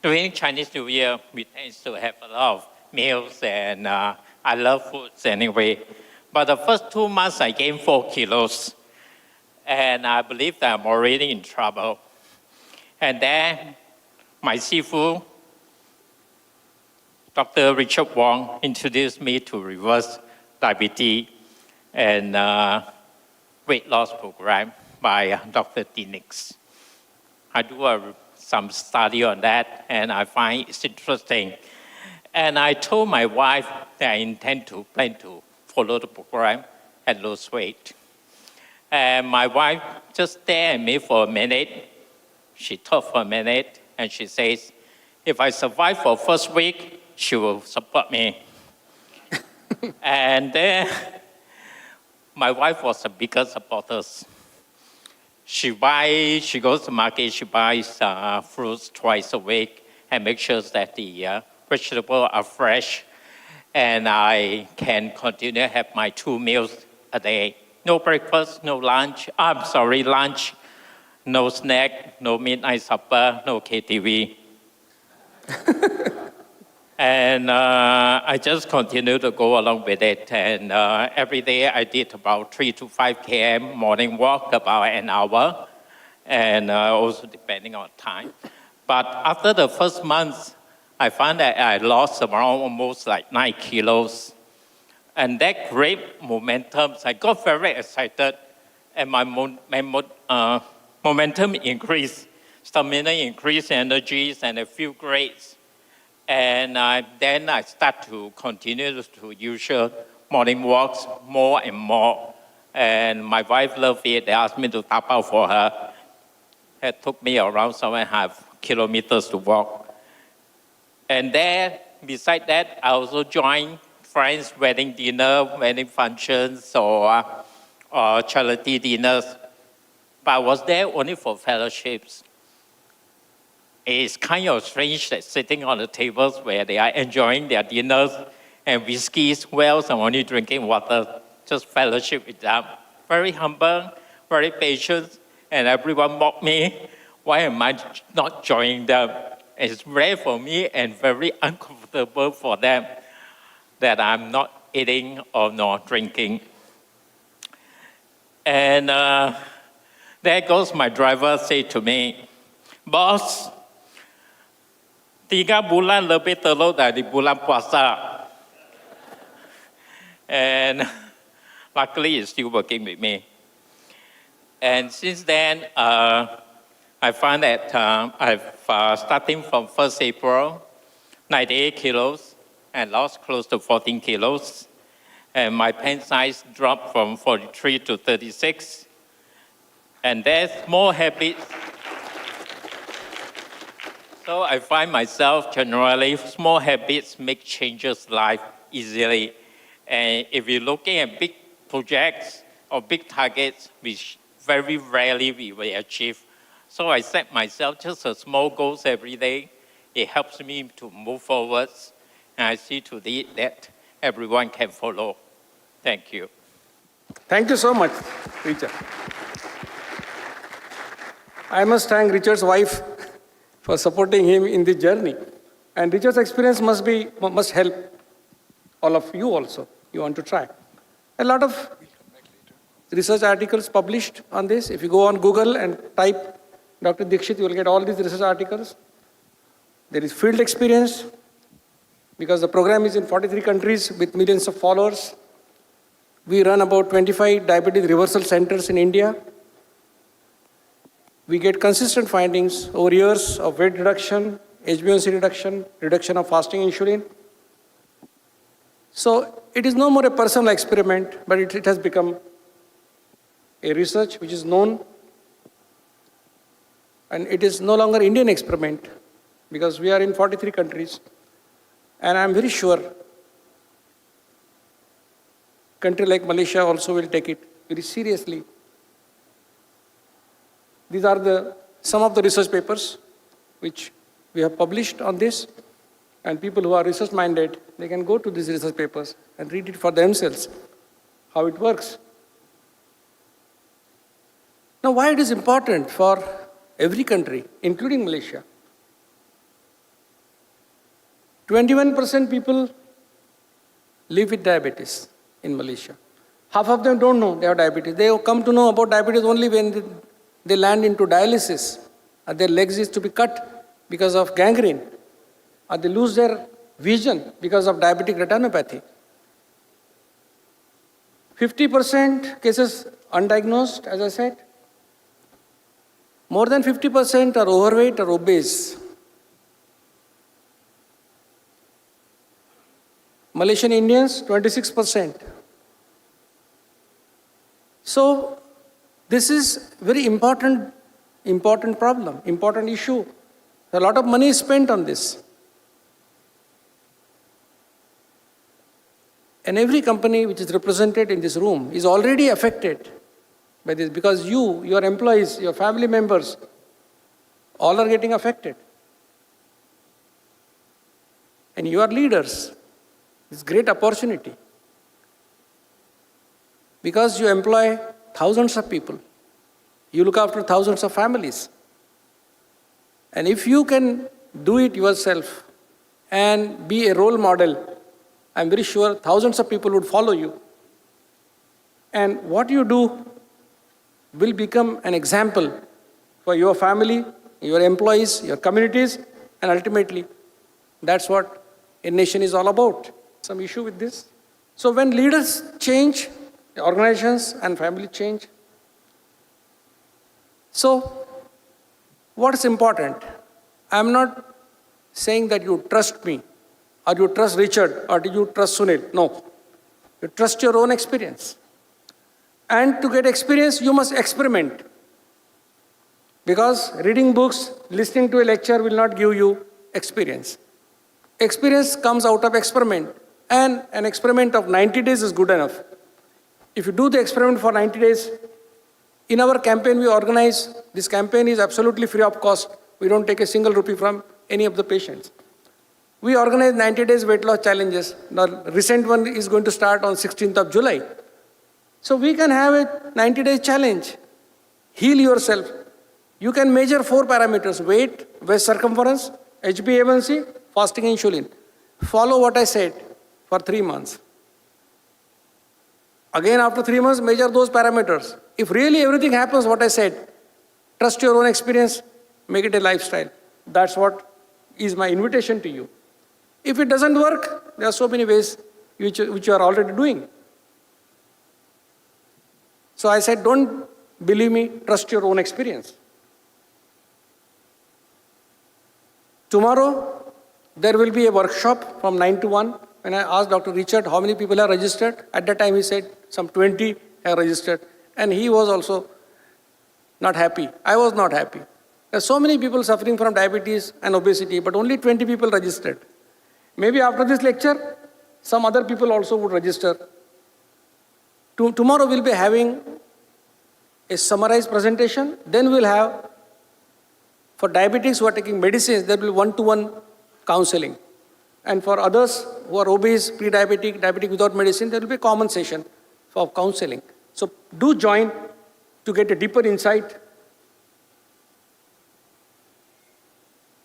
during Chinese New Year, we tend to have a lot of meals, and I love foods anyway. But the first 2 months, I gained 4 kilos. And I believe that I'm already in trouble. And then my sifu, Dr. Richard Wong, introduced me to reverse diabetes and weight loss program by Dr. Dixit. I do some study on that, and I find it's interesting. And I told my wife that I plan to follow the program and lose weight. And my wife just stared at me for a minute. She thought for a minute, and she says, if I survive for first week, she will support me. And then my wife was a bigger supporter. She goes to market, she buys fruits twice a week and makes sure that the vegetables are fresh, and I can continue to have my 2 meals a day. No breakfast, no lunch, lunch, no snack, no midnight supper, no KTV. And I just continue to go along with it. And every day I did about 3 to 5 km morning walk, about an hour, and also depending on time. But after the first month, I found that I lost around almost like 9 kilos. And that great momentum, I got very excited, and my momentum increased, stamina increased, energies, and I feel great. And then I start to continue to usual morning walks more and more. And my wife loved it. They asked me to tap out for her. It took me around 7.5 kilometers to walk. And then, beside that, I also joined friends' wedding dinner, wedding functions, or charity dinners. But I was there only for fellowships. It's kind of strange that sitting on the tables where they are enjoying their dinners and whiskeys, whereas I'm only drinking water, just fellowship with them. Very humble, very patient, and everyone mocked me. Why am I not joining them? It's rare for me and very uncomfortable for them that I'm not eating or not drinking. And there goes my driver say to me, boss, 3 bulan lebih terlalu dari bulan puasa. And luckily, he's still working with me. And since then, I find that starting from 1st April, 98 kilos and lost close to 14 kilos. And my pant size dropped from 43 to 36. And there's small habits. So I find myself generally, small habits make changes life easily. And if you're looking at big projects or big targets, which very rarely we will achieve. So I set myself just a small goals every day. It helps me to move forwards. And I see to it that everyone can follow. Thank you. Thank you so much, Richard. I must thank Richard's wife for supporting him in this journey. And Richard's experience must help all of you also. You want to try. A lot of research articles published on this. If you go on Google and type Dr. Dixit, you will get all these research articles. There is field experience, because the program is in 43 countries with millions of followers. We run about 25 diabetes reversal centers in India. We get consistent findings over years of weight reduction, HbA1c reduction, reduction of fasting insulin. So it is no more a personal experiment, but it has become a research which is known. And it is no longer Indian experiment, because we are in 43 countries. And I'm very sure country like Malaysia also will take it very seriously. These are some of the research papers which we have published on this. And people who are research minded, they can go to these research papers and read it for themselves, how it works. Now, why it is important for every country, including Malaysia? 21% people live with diabetes in Malaysia. Half of them don't know they have diabetes. They come to know about diabetes only when they land into dialysis, or their legs is to be cut because of gangrene, or they lose their vision because of diabetic retinopathy. 50% cases undiagnosed, as I said. More than 50% are overweight or obese. Malaysian Indians, 26%. So this is very important problem, important issue. A lot of money is spent on this. And every company which is represented in this room is already affected by this, because your employees, your family members, all are getting affected. And you are leaders. It's a great opportunity, because you employ thousands of people. You look after thousands of families. And if you can do it yourself and be a role model, I'm very sure thousands of people would follow you. And what you do will become an example for your family, your employees, your communities, and ultimately, that's what a nation is all about. Some issue with this? So when leaders change, organizations and family change. So what's important? I'm not saying that you trust me, or you trust Richard, or you trust Sunil. No. You trust your own experience. And to get experience, you must experiment. Because reading books, listening to a lecture will not give you experience. Experience comes out of experiment. And an experiment of 90 days is good enough. If you do the experiment for 90 days, in our campaign we organize, this campaign is absolutely free of cost. We don't take a single rupee from any of the patients. We organize 90 days weight loss challenges. The recent one is going to start on 16th of July. So we can have a 90-day challenge. Heal yourself. You can measure 4 parameters: weight, waist circumference, HbA1c, fasting insulin. Follow what I said for 3 months. Again, after 3 months, measure those parameters. If really everything happens what I said, trust your own experience, make it a lifestyle. That's what is my invitation to you. If it doesn't work, there are so many ways which you are already doing. So I said, don't believe me, trust your own experience. Tomorrow, There will be a workshop from 9 to 1. When I asked Dr. Richard how many people are registered, at that time he said some 20 are registered. And he was also not happy. I was not happy. There are so many people suffering from diabetes and obesity, but only 20 people registered. Maybe after this lecture, some other people also would register. Tomorrow we'll be having a summarized presentation. Then we'll have, for diabetics who are taking medicines, there will be one-to-one counseling. And for others who are obese, pre-diabetic, diabetic without medicine, there will be a common session for counseling. So do join to get a deeper insight.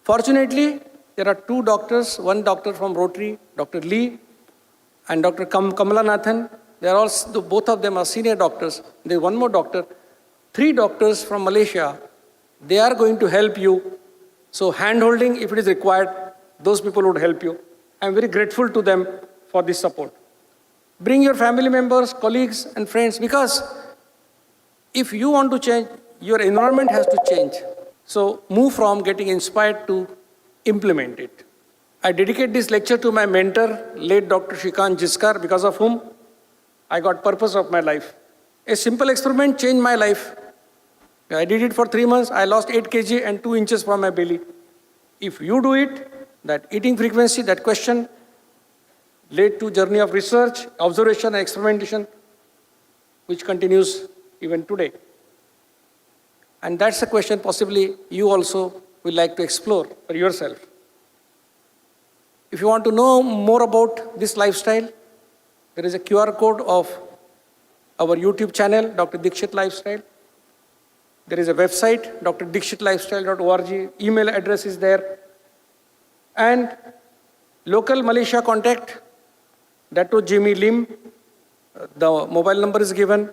Fortunately, there are two doctors, one doctor from Rotary, Dr. Lee, and Dr. Kamala Nathan. They are all, both of them are senior doctors. There is one more doctor. 3 doctors from Malaysia. They are going to help you. So hand-holding, if it is required, those people would help you. I am very grateful to them for this support. Bring your family members, colleagues, and friends, because if you want to change, your environment has to change. So move from getting inspired to implement it. I dedicate this lecture to my mentor, late Dr. Shrikant Jiskar, because of whom I got purpose of my life. A simple experiment changed my life. I did it for 3 months. I lost 8 kg and 2 inches from my belly. If you do it, that eating frequency, that question, led to journey of research, observation, and experimentation, which continues even today. And that's a question possibly you also will like to explore for yourself. If you want to know more about this lifestyle, there is a QR code of our YouTube channel, Dr. Dixit Lifestyle. There is a website, drdixitlifestyle.org. Email address is there. And local Malaysia contact, Dr. Jimmy Lim. The mobile number is given.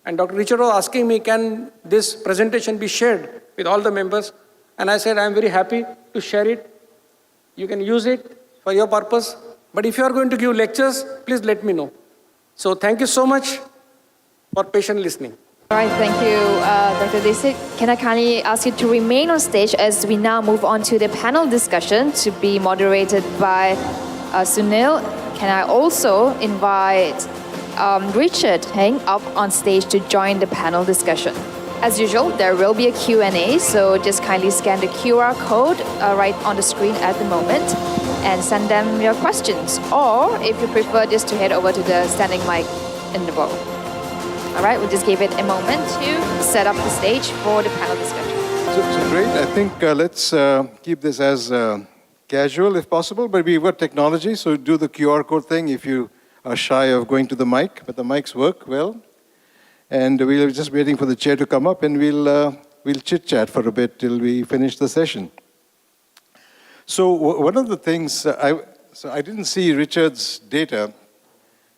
And Dr. Richard was asking me, can this presentation be shared with all the members? And I said, I'm very happy to share it. You can use it for your purpose. But if you are going to give lectures, please let me know. So thank you so much for patient listening. All right, thank you, Dr. Dixit. Can I kindly ask you to remain on stage as we now move on to the panel discussion to be moderated by Sunil. Can I also invite Richard Heng up on stage to join the panel discussion? As usual, there will be a Q&A, so just kindly scan the QR code right on the screen at the moment and send them your questions. Or if you prefer, just to head over to the standing mic in the bowl. All right, we'll just give it a moment to set up the stage for the panel discussion. So great. I think let's keep this as casual if possible, but we've got technology, so do the QR code thing if you are shy of going to the mic, but the mics work well. And we're just waiting for the chair to come up, and we'll chit-chat for a bit till we finish the session. So one of the things, I didn't see Richard's data,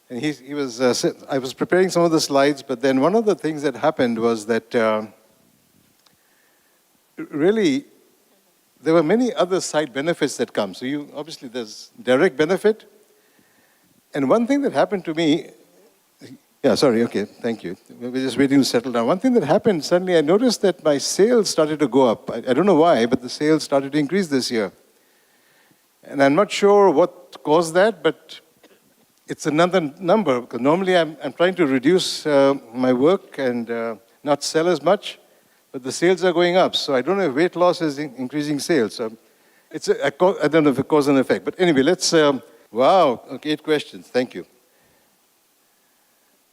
and he was, I was preparing some of the slides, but then one of the things that happened was that really there were many other side benefits that come. So obviously there's direct benefit. And one thing that happened to me, yeah, sorry, okay, thank you. We're just waiting to settle down. One thing that happened, suddenly I noticed that my sales started to go up. I don't know why, but the sales started to increase this year. And I'm not sure what caused that, but it's another number, because normally I'm trying to reduce my work and not sell as much, but the sales are going up. So I don't know if weight loss is increasing sales. So I don't know if it cause and effect. But anyway, let's, wow, okay, 8 questions, thank you.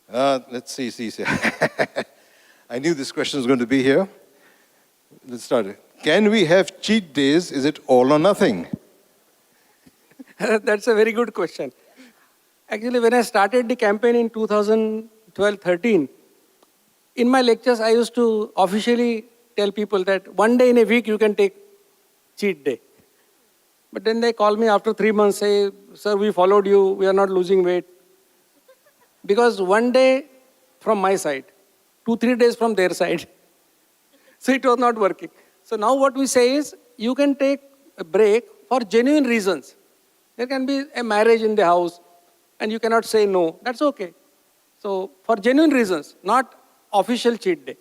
Let's see. I knew this question was going to be here. Let's start it. Can we have cheat days? Is it all or nothing? That's a very good question. Actually, when I started the campaign in 2012-13, in my lectures, I used to officially tell people that one day in a week you can take cheat day. But then they call me after 3 months, say, sir, we followed you, we are not losing weight. Because one day from my side, 2-3 days from their side. So it was not working. So now what we say is, you can take a break for genuine reasons. There can be a marriage in the house and you cannot say no. That's okay. So for genuine reasons, not official cheat day.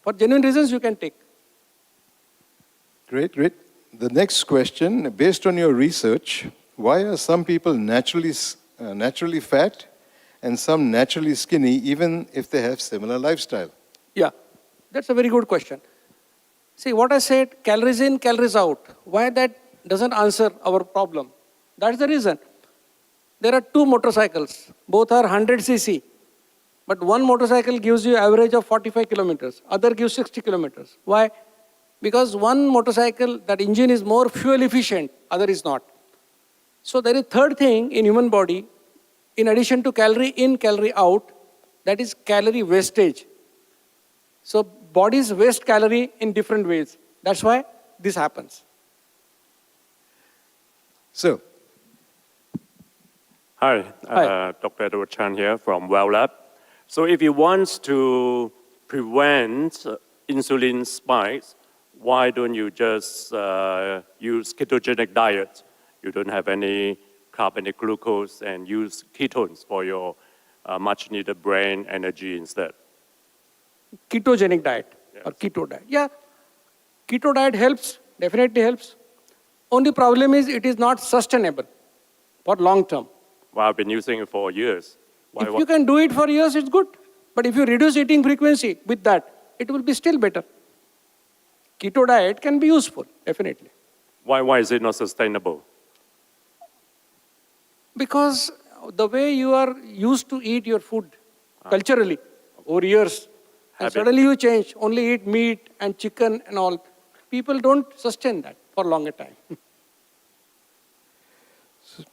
For genuine reasons, you can take. Great. the next question, based on your research, why are some people naturally fat and some naturally skinny, even if they have similar lifestyle? Yeah, that's a very good question. See, what I said, calories in, calories out. Why that doesn't answer our problem? That's the reason. There are two motorcycles. Both are 100 cc. But one motorcycle gives you average of 45 kilometers. Other gives 60 kilometers. Why? Because one motorcycle, that engine is more fuel efficient. Other is not. So there is third thing in human body, in addition to calorie in, calorie out, that is calorie wastage. So bodies waste calorie in different ways. That's why this happens. So, Hi, Hi. Dr. Edward Chan here from Well Lab. So if you want to prevent insulin spikes, why don't you just use ketogenic diet? You don't have any carb, any glucose, and use ketones for your much needed brain energy instead. Ketogenic diet or keto diet. Yeah, keto diet helps, definitely helps. Only problem is it is not sustainable for long term. Well, I've been using it for years. If you can do it for years, it's good. But if you reduce eating frequency with that, it will be still better. Keto diet can be useful, definitely. Why is it not sustainable? Because the way you are used to eat your food culturally over years, and Habit. suddenly you change, only eat meat and chicken and all, people don't sustain that for a longer time.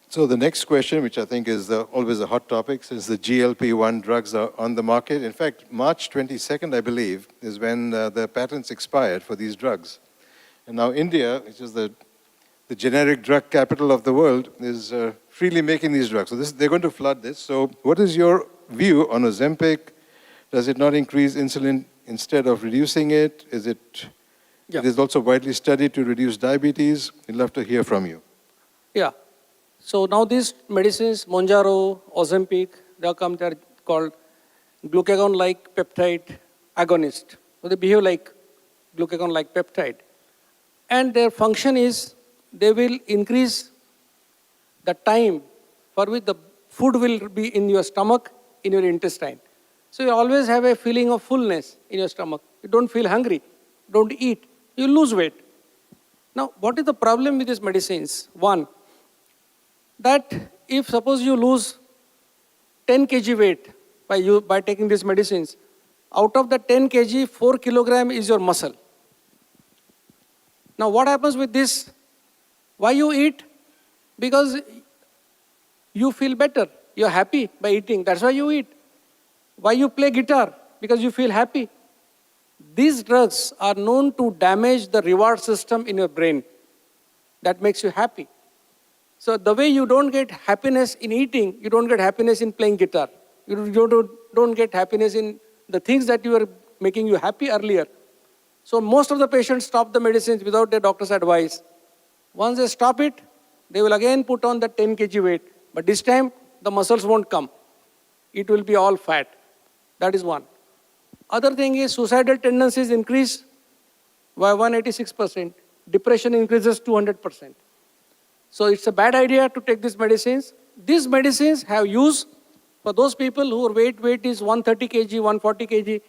so the next question, which I think is always a hot topic, since the GLP-1 drugs are on the market. In fact, March 22nd, I believe, is when the patents expired for these drugs. And now India, which is the generic drug capital of the world, is freely making these drugs. So they're going to flood this. So what is your view on Ozempic? Does it not increase insulin instead of reducing it? Yeah. It is also widely studied to reduce diabetes. We'd love to hear from you. Yeah. So now these medicines, Mounjaro, Ozempic, they are called glucagon-like peptide agonist. So they behave like glucagon-like peptide. And their function is they will increase the time for which the food will be in your stomach, in your intestine. So you always have a feeling of fullness in your stomach. You don't feel hungry, don't eat, you lose weight. Now, what is the problem with these medicines? One, that if suppose you lose 10 kg weight by taking these medicines, out of the 10 kg, 4 kilogram is your muscle. Now, what happens with this? Why you eat? Because you feel better. You're happy by eating. That's why you eat. Why you play guitar? Because you feel happy. These drugs are known to damage the reward system in your brain. That makes you happy. So the way you don't get happiness in eating, you don't get happiness in playing guitar. You don't get happiness in the things that you were making you happy earlier. So most of the patients stop the medicines without their doctor's advice. Once they stop it, they will again put on the 10 kg weight. But this time, the muscles won't come. It will be all fat. That is one. Other thing is suicidal tendencies increase by 186%. Depression increases 200%. So it's a bad idea to take these medicines. These medicines have use for those people whose weight is 130 kg, 140 kg.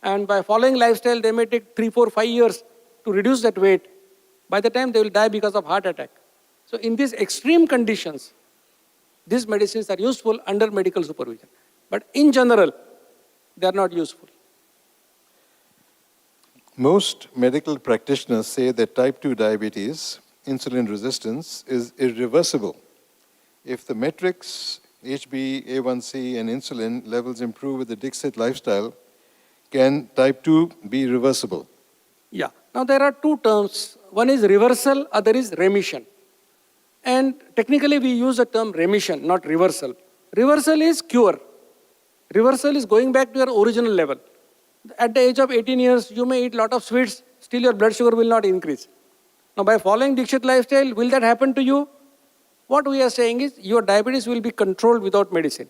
And by following lifestyle, they may take 3, 4, 5 years to reduce that weight. By the time they will die because of heart attack. So in these extreme conditions, these medicines are useful under medical supervision. But in general, they are not useful. Most medical practitioners say that type 2 diabetes, insulin resistance, is irreversible. If the metrics, HbA1c and insulin levels improve with the Dixit lifestyle, can type 2 be reversible? Yeah. Now there are two terms. One is reversal, other is remission. And technically we use the term remission, not reversal. Reversal is cure. Reversal is going back to your original level. At the age of 18 years, you may eat a lot of sweets, still your blood sugar will not increase. Now by following Dixit lifestyle, will that happen to you? What we are saying is your diabetes will be controlled without medicine.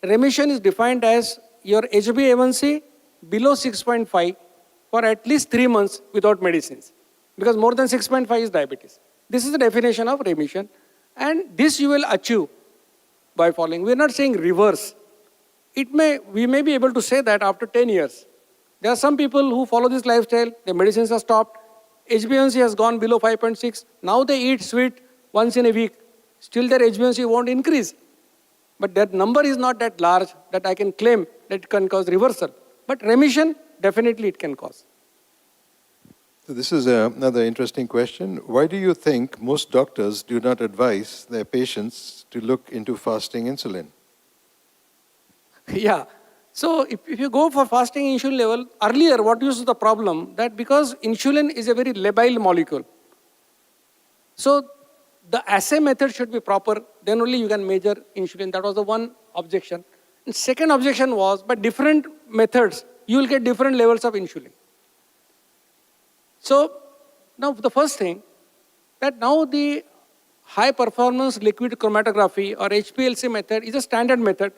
Remission is defined as your HbA1c below 6.5 for at least 3 months without medicines. because more than 6.5 is diabetes. This is the definition of remission, and this you will achieve by following. We are not saying reverse. We may be able to say that after 10 years. There are some people who follow this lifestyle, their medicines are stopped, HbA1c has gone below 5.6, now they eat sweet once in a week, still their HbA1c won't increase. But that number is not that large that I can claim that it can cause reversal. But remission, definitely it can cause. So this is another interesting question. Why do you think most doctors do not advise their patients to look into fasting insulin? Yeah. So if you go for fasting insulin level, earlier what used to the problem that because insulin is a very labile molecule. So the assay method should be proper, then only you can measure insulin. That was the one objection. And second objection was, by different methods, you will get different levels of insulin. So now the first thing, that now the high performance liquid chromatography or HPLC method is a standard method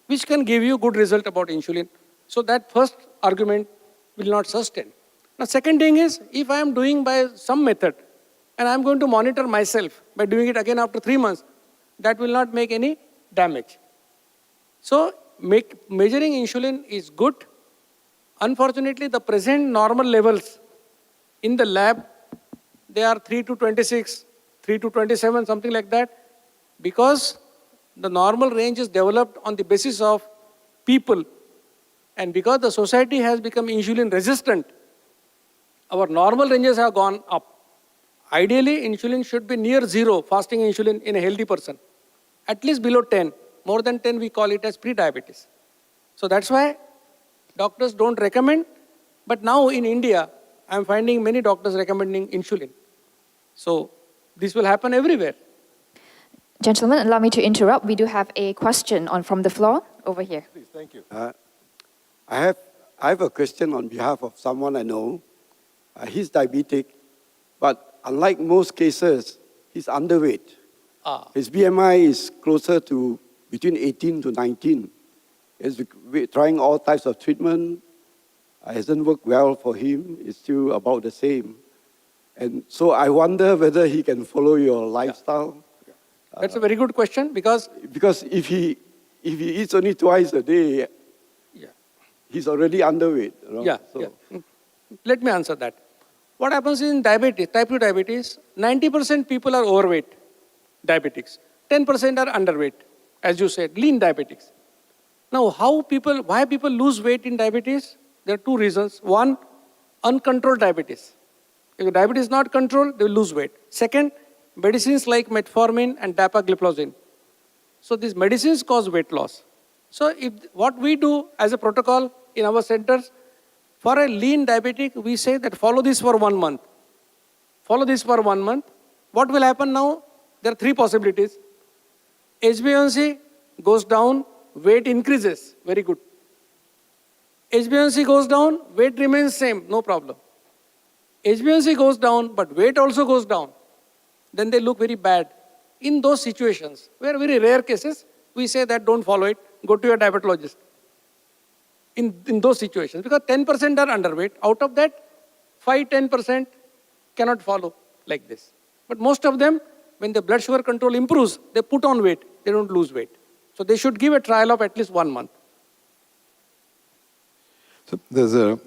which can give you good result about insulin. So that first argument will not sustain. Now second thing is, if I am doing by some method and I am going to monitor myself by doing it again after 3 months, that will not make any damage. So measuring insulin is good. Unfortunately, the present normal levels in the lab, they are 3 to 26, 3 to 27, something like that, because the normal range is developed on the basis of people. And because the society has become insulin resistant, our normal ranges have gone up. Ideally, insulin should be near zero, fasting insulin in a healthy person. At least below 10. More than 10, we call it as pre-diabetes. So that's why doctors don't recommend. But now in India, I'm finding many doctors recommending insulin. So this will happen everywhere. Gentlemen, allow me to interrupt. We do have a question from the floor over here. Please, thank you. I have a question on behalf of someone I know. He's diabetic, but unlike most cases, he's underweight. His BMI is closer to between 18 to 19. He's trying all types of treatment. It hasn't worked well for him. It's still about the same. And so I wonder whether he can follow your lifestyle. That's a very good question because if he eats only twice a day, he's already underweight. Let me answer that. What happens in diabetes, type 2 diabetes, 90% people are overweight diabetics. 10% are underweight, as you said, lean diabetics. Now, why people lose weight in diabetes? There are two reasons. One, uncontrolled diabetes. If diabetes is not controlled, they will lose weight. Second, medicines like metformin and dapagliflozin. So these medicines cause weight loss. So what we do as a protocol in our centers, for a lean diabetic, we say that follow this for 1 month. Follow this for 1 month. What will happen now? There are 3 possibilities. HbA1c goes down, weight increases. Very good. HbA1c goes down, weight remains same, no problem. HbA1c goes down, but weight also goes down. Then they look very bad. In those situations, where very rare cases, we say that don't follow it, go to your diabetologist. In those situations, because 10% are underweight, out of that, 5-10% cannot follow like this. But most of them, when the blood sugar control improves, they put on weight, they don't lose weight. So they should give a trial of at least 1 month. So there's a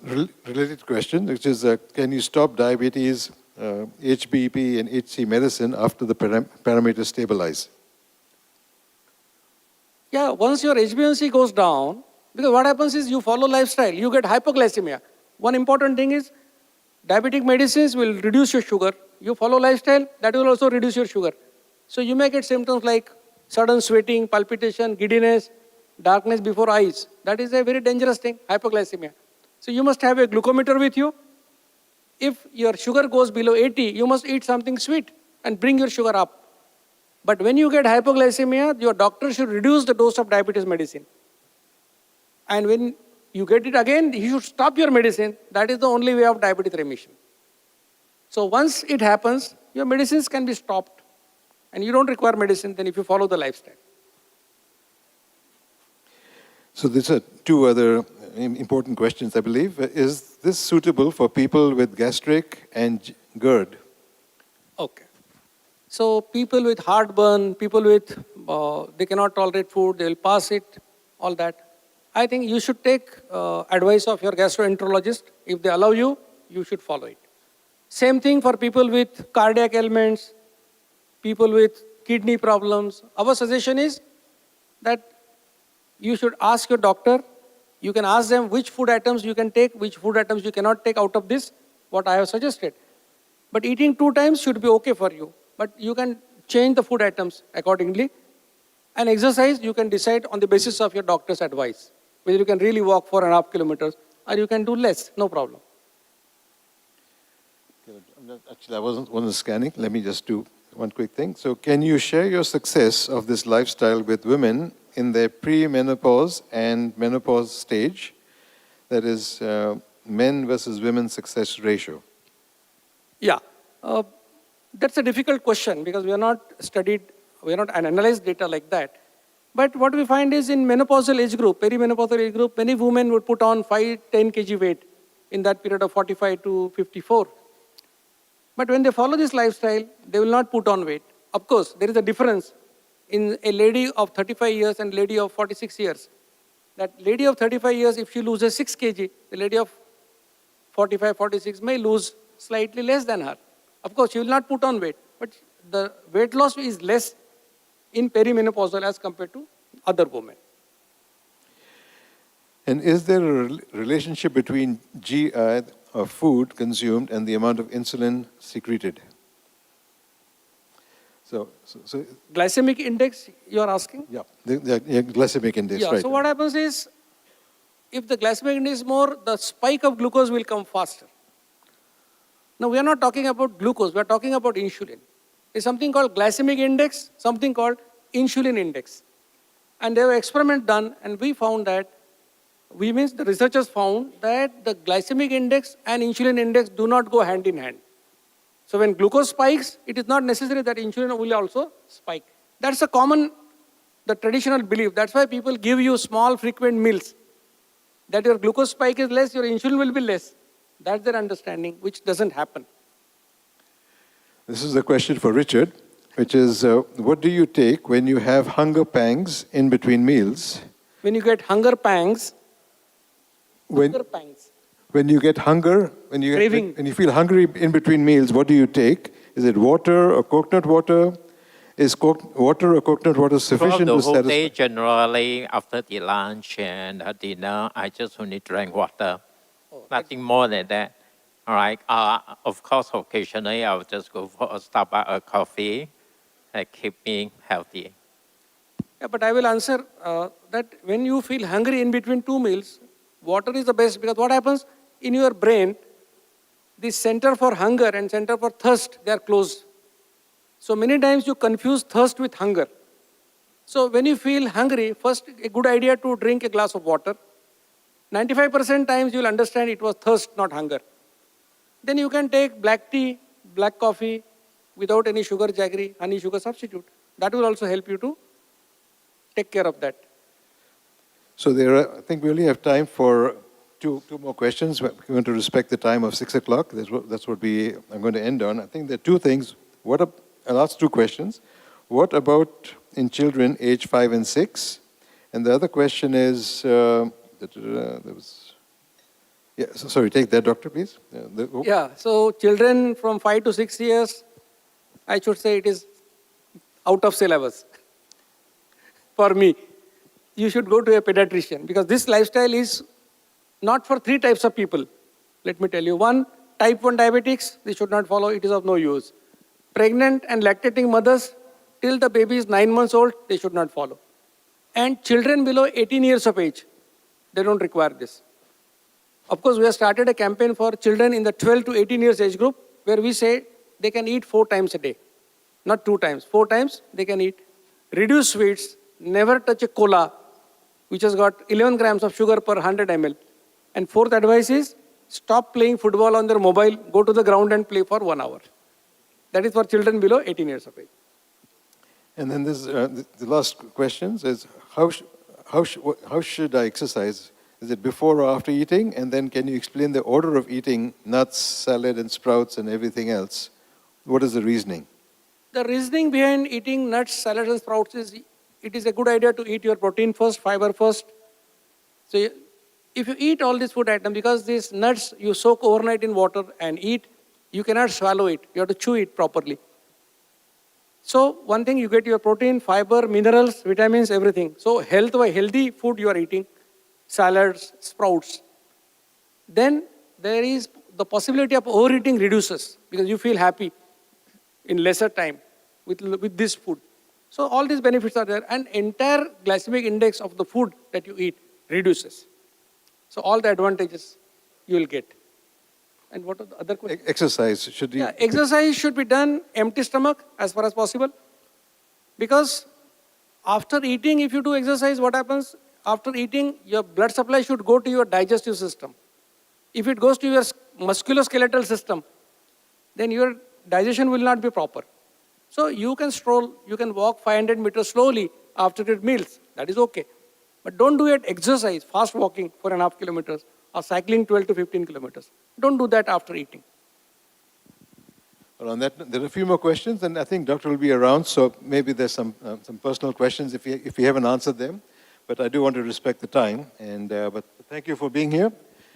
related question, which is, can you stop diabetes, HBP and HC medicine after the parameters stabilize? Yeah, once your HbA1c goes down, because what happens is you follow lifestyle, you get hypoglycemia. One important thing is diabetic medicines will reduce your sugar. You follow lifestyle, that will also reduce your sugar. So you may get symptoms like sudden sweating, palpitation, giddiness, darkness before eyes. That is a very dangerous thing, hypoglycemia. So you must have a glucometer with you. If your sugar goes below 80, you must eat something sweet and bring your sugar up. But when you get hypoglycemia, your doctor should reduce the dose of diabetes medicine. And when you get it again, you should stop your medicine. That is the only way of diabetes remission. So once it happens, your medicines can be stopped. And you don't require medicine then if you follow the lifestyle. So these are 2 other important questions, I believe. Is this suitable for people with gastric and GERD. Okay. So people with heartburn, people with, they cannot tolerate food, they will pass it, all that. I think you should take advice of your gastroenterologist. If they allow you, you should follow it. Same thing for people with cardiac ailments, people with kidney problems. Our suggestion is that you should ask your doctor. You can ask them which food items you can take, which food items you cannot take out of this, what I have suggested. But eating 2 times should be okay for you. But you can change the food items accordingly. And exercise, you can decide on the basis of your doctor's advice, whether you can really walk 4.5 kilometers or you can do less, no problem. Actually, I wasn't scanning. Let me just do one quick thing. So can you share your success of this lifestyle with women in their pre-menopause and menopause stage? That is men versus women success ratio. Yeah, that's a difficult question because we are not studied, we are not analyzed data like that. But what we find is in menopausal age group, perimenopausal age group, many women would put on 5-10 kg weight in that period of 45 to 54. But when they follow this lifestyle, they will not put on weight. Of course, there is a difference in a lady of 35 years and lady of 46 years. That lady of 35 years, if she loses 6 kg, the lady of 45, 46 may lose slightly less than her. Of course, she will not put on weight, but the weight loss is less in perimenopausal as compared to other women. And is there a relationship between GI of food consumed and the amount of insulin secreted? So Glycemic index, you are asking? yeah, the glycemic index, Yeah, right. so what happens is, if the glycemic index is more, the spike of glucose will come faster. Now, we are not talking about glucose, we are talking about insulin. There's something called glycemic index, something called insulin index. And there were experiments done, and we found that, the researchers found that the glycemic index and insulin index do not go hand in hand. So when glucose spikes, it is not necessary that insulin will also spike. That's a common, the traditional belief. That's why people give you small frequent meals. That your glucose spike is less, your insulin will be less. That's their understanding, which doesn't happen. This is a question for Richard, which is, what do you take when you have hunger pangs in between meals? When you get hunger pangs, When you get hunger, when you feel hungry in between meals, what do you take? Is it water or coconut water? Is water or coconut water sufficient Throughout to the whole satisfy? day, generally, after the lunch and dinner, I just only drink water. Nothing more than that. All right. Of course, occasionally, I will just go for a Starbucks coffee and keep me healthy. Yeah, but I will answer that when you feel hungry in between 2 meals, water is the best, because what happens in your brain, the center for hunger and center for thirst, they are closed. So many times you confuse thirst with hunger. So when you feel hungry, first a good idea to drink a glass of water. 95% times you will understand it was thirst, not hunger. Then you can take black tea, black coffee, without any sugar, jaggery, honey sugar substitute. That will also help you to take care of that. So I think we only have time for two more questions. We're going to respect the time of 6 o'clock. That's what I'm going to end on. I think there are 2 things. I'll ask 2 questions. What about in children age 5 and 6? And the other question is, sorry, take that, doctor, please. Yeah, so children from 5 to 6 years, I should say it is out of syllabus. For me, you should go to a pediatrician, because this lifestyle is not for 3 types of people. Let me tell you. 1, type 1 diabetics, they should not follow, it is of no use. Pregnant and lactating mothers, till the baby is 9 months old, they should not follow. And children below 18 years of age, they don't require this. Of course, we have started a campaign for children in the 12 to 18 years age group, where we say they can eat 4 times a day. Not 2 times, 4 times they can eat. Reduce sweets, never touch a cola, which has got 11 grams of sugar per 100 ml. And 4th advice is, stop playing football on their mobile, go to the ground and play for 1 hour. That is for children below 18 years of age. And then the last questions is, how should I exercise Is it before or after eating? And then can you explain the order of eating nuts, salad, and sprouts and everything else? What is the reasoning? The reasoning behind eating nuts, salads, and sprouts is it is a good idea to eat your protein first, fiber first. So if you eat all these food items, because these nuts you soak overnight in water and eat, you cannot swallow it. You have to chew it properly. So one thing, you get your protein, fiber, minerals, vitamins, everything. So healthy food you are eating, salads, sprouts. Then there is the possibility of overeating reduces because you feel happy in lesser time with this food. So all these benefits are there, and entire glycemic index of the food that you eat reduces. So all the advantages you will get. And what are the other questions? Exercise should be. Yeah, exercise should be done empty stomach as far as possible. Because after eating, if you do exercise, what happens? After eating, your blood supply should go to your digestive system. If it goes to your musculoskeletal system, then your digestion will not be proper. So you can stroll, you can walk 500 meters slowly after your meals. That is okay. But don't do it exercise, fast walking 4.5 kilometers or cycling 12 to 15 kilometers. Don't do that after eating. Well, on that, there are a few more questions, and I think Doctor will be around, so maybe there's some personal questions if you haven't answered them. But I do want to respect the time, but thank you for being here.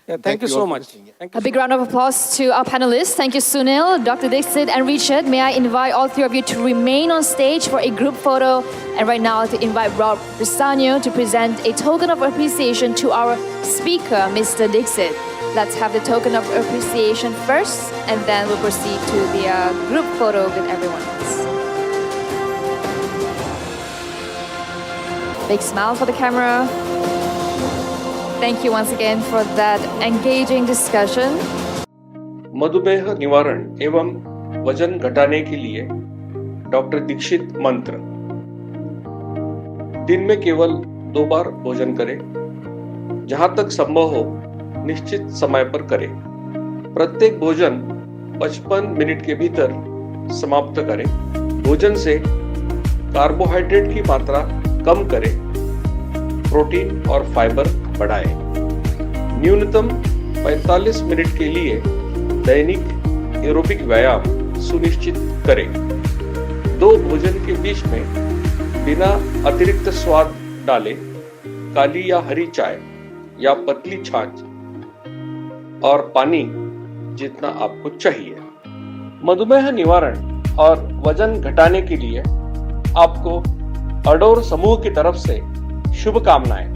Yeah, thank you so much. A big round of applause to our panelists. Thank you, Sunil, Dr. Dixit, and Richard. May I invite all three of you to remain on stage for a group photo. And right now, to invite Rob Brisanio to present a token of appreciation to our speaker, Mr. Dixit. Let's have the token of appreciation first, and then we'll proceed to the group photo with everyone else. Big smile for the camera. Thank you once again for that engaging discussion. मधुमेह निवारण एवं वजन घटाने के लिए doctor Dixit मंत्र। दिन में केवल 2 बार भोजन करें, जहां तक संभव हो निश्चित समय पर करें। प्रत्येक भोजन 55 मिनट के भीतर समाप्त करें। भोजन से कार्बोहाइड्रेट की मात्रा कम करें, प्रोटीन और फाइबर बढ़ाएं। न्यूनतम 45 मिनट के लिए दैनिक एरोबिक व्यायाम सुनिश्चित करें। 2 भोजन के बीच में बिना अतिरिक्त स्वाद डाले काली या हरी चाय या पतली छाछ और पानी जितना आपको चाहिए। मधुमेह निवारण और वजन घटाने के लिए आपको अडोर समूह की तरफ से शुभकामनाएं।